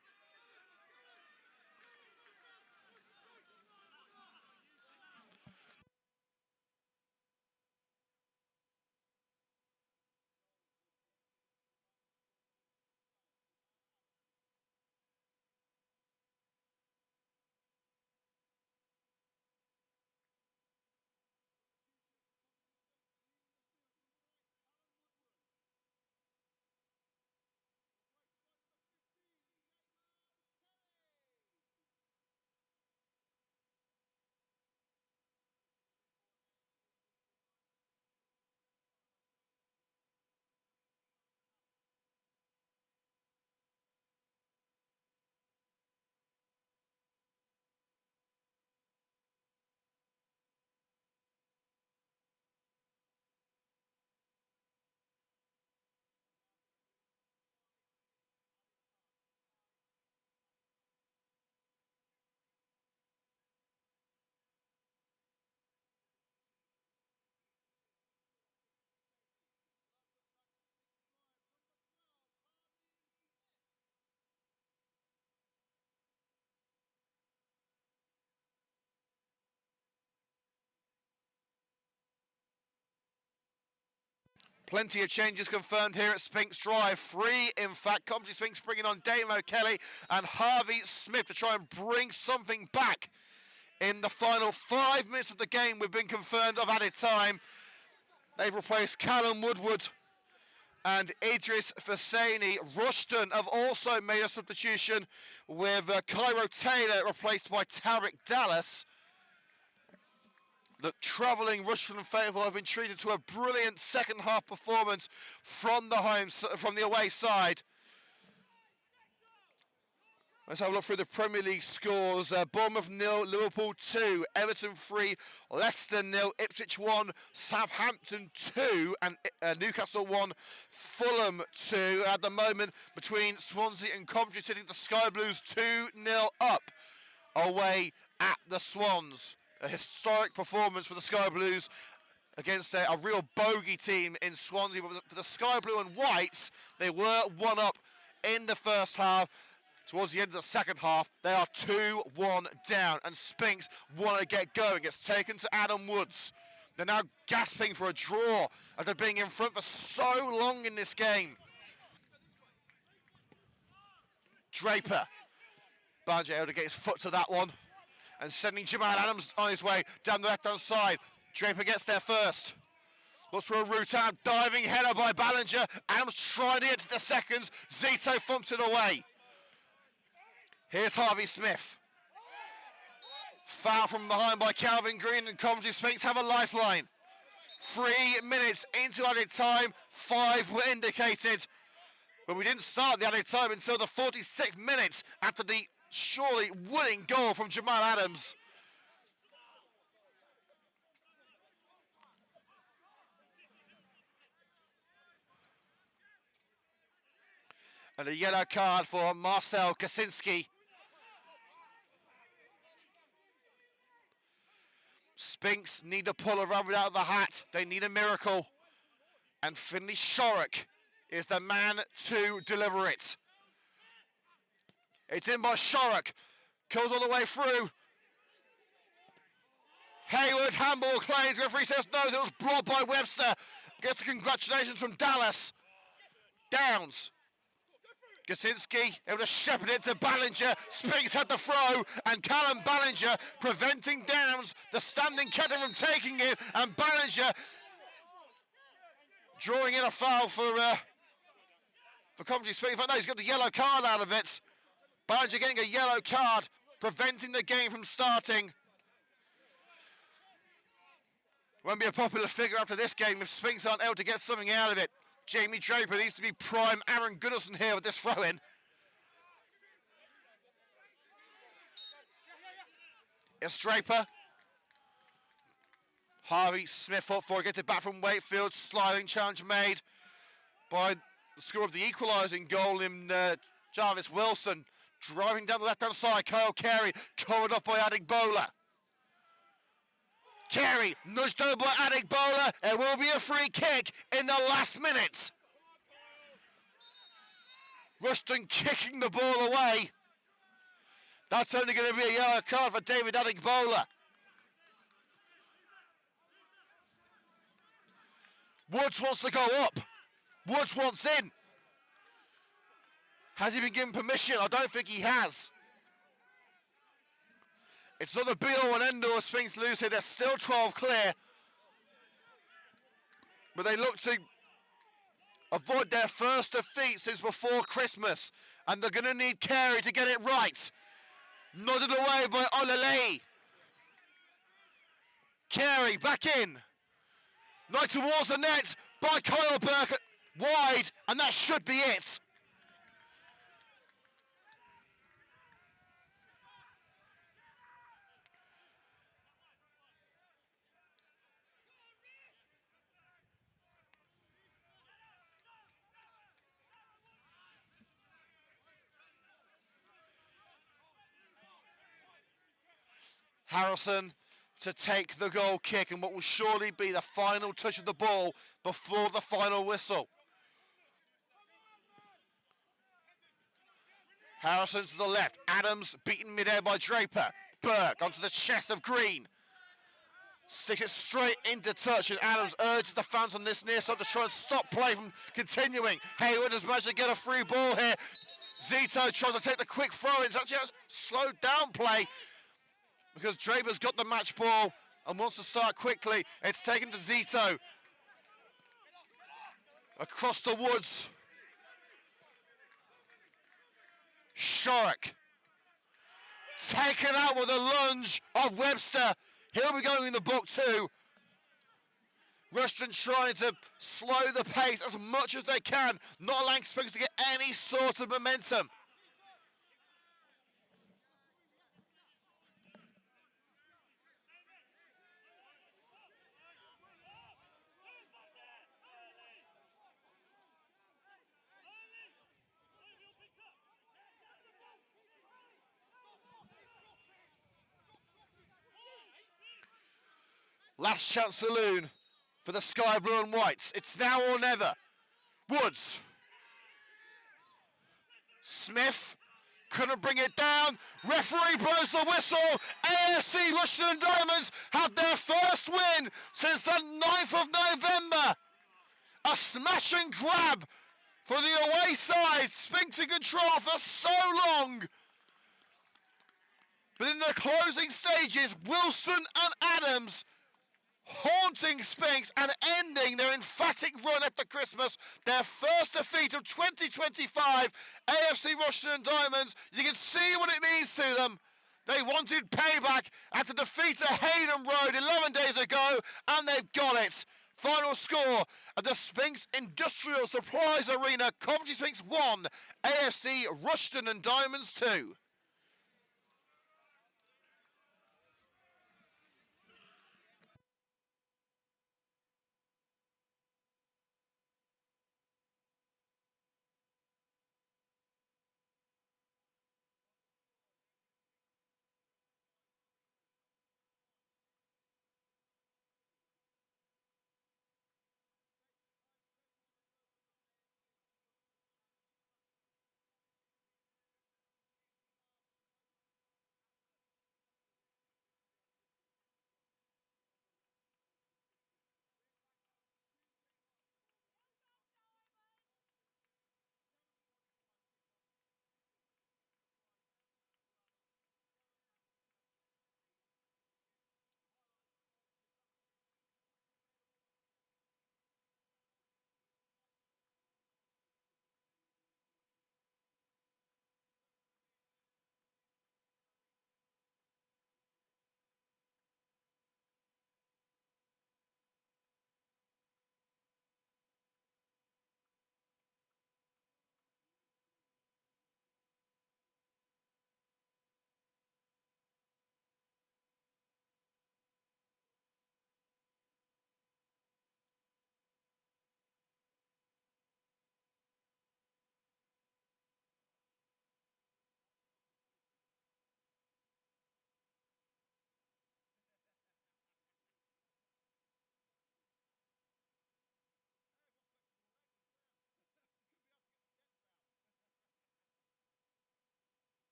Plenty of changes confirmed here at Sphinx Drive. 3, in fact. Coventry Sphinx bringing on Damo Kelly and Harvey Smith to try and bring something back in the final 5 minutes of the game. We've been confirmed of added time. They've replaced Callum Woodward and Idris Fasani. Rushden have also made a substitution with Cairo Taylor replaced by Tarek Dallas. The travelling Rushden faithful have been treated to a brilliant second half performance from the away side. Let's have a look through the Premier League scores. Bournemouth 0, Liverpool 2, Everton 3, Leicester 0, Ipswich 1, Southampton 2, and Newcastle 1, Fulham 2. At the moment, between Swansea and Coventry City, the Sky Blues 2-0 up away at the Swans. A historic performance for the Sky Blues against a real bogey team in Swansea. But the Sky Blue and Whites, they were 1 up in the first half. Towards the end of the second half, they are 2-1 down. And Sphinx want to get going. It's taken to Adam Woods. They're now gasping for a draw after being in front for so long in this game. Draper. Barger able to get his foot to that one. And sending Jamal Adams on his way down the left-hand side. Draper gets there first. Looks for a route out. Diving header by Ballinger. Adams trying to get to the seconds. Zito thumps it away. Here's Harvey Smith. Foul from behind by Calvin Green, and Coventry Sphinx have a lifeline. 3 minutes into added time. 5 were indicated. But we didn't start the added time until the 46th minute after the surely winning goal from Jamal Adams. And a yellow card for Marcel Kaczynski. Sphinx need to pull a rabbit out of the hat. They need a miracle. And Finlay Shorrock is the man to deliver it. It's in by Shorrock. Goes all the way through. Hayward, handball claims. Referee says no, it was blocked by Webster. Gets the congratulations from Dallas. Downs. Kaczynski able to shepherd it to Ballinger. Sphinx had the throw, and Callum Ballinger preventing Downs, the standing captain, from taking it. And Ballinger drawing in a foul for Coventry Sphinx. No, he's got the yellow card out of it. Ballinger getting a yellow card, preventing the game from starting. Won't be a popular figure after this game if Sphinx aren't able to get something out of it. Jamie Draper needs to be prime Aaron Gunnarsson here with this throw-in. It's Draper. Harvey Smith up for it, gets it back from Wakefield. Sliding challenge made by the scorer of the equalising goal in Jarvis Wilson. Driving down the left-hand side, Kyle Carey, covered up by Adegbola. Carey nudged over by Adik Bowler. It will be a free kick in the last minute. Rushden kicking the ball away. That's only going to be a yellow card for David Adik Bowler. Woods wants to go up. Woods wants in. Has he been given permission? I don't think he has. It's not the be-all and end-all of Sphinx lose here. They're still 12 clear. But they look to avoid their first defeat since before Christmas. And they're going to need Carey to get it right. Nodded away by Olele. Carey back in. Right towards the net by Kyle Burke. Wide, and that should be it. Harrison to take the goal kick and what will surely be the final touch of the ball before the final whistle. Harrison to the left. Adams beaten midair by Draper. Burke onto the chest of Green. Sticks it straight into touch, and Adams urges the fans on this near side to try and stop play from continuing. Hayward has managed to get a free ball here. Zito tries to take the quick throw in. It's actually a slowed down play because Draper's got the match ball and wants to start quickly. It's taken to Zito. Across the woods. Shorrock. Taken out with a lunge of Webster. He'll be going in the book too. Rushden trying to slow the pace as much as they can, not allowing Sphinx to get any sort of momentum. Last chance saloon for the sky blue and whites. It's now or never. Woods. Smith couldn't bring it down. Referee blows the whistle. AFC Rushden and Diamonds have their first win since the 9th of November. A smash and grab for the away side. Sphinx in control for so long. But in the closing stages, Wilson and Adams haunting Sphinx and ending their emphatic run after Christmas, their first defeat of 2025. AFC Rushden and Diamonds, you can see what it means to them. They wanted payback after defeat at Hayden Road 11 days ago, and they've got it. Final score at the Sphinx Industrial Supplies Arena, Coventry Sphinx 1, AFC Rushden and Diamonds 2.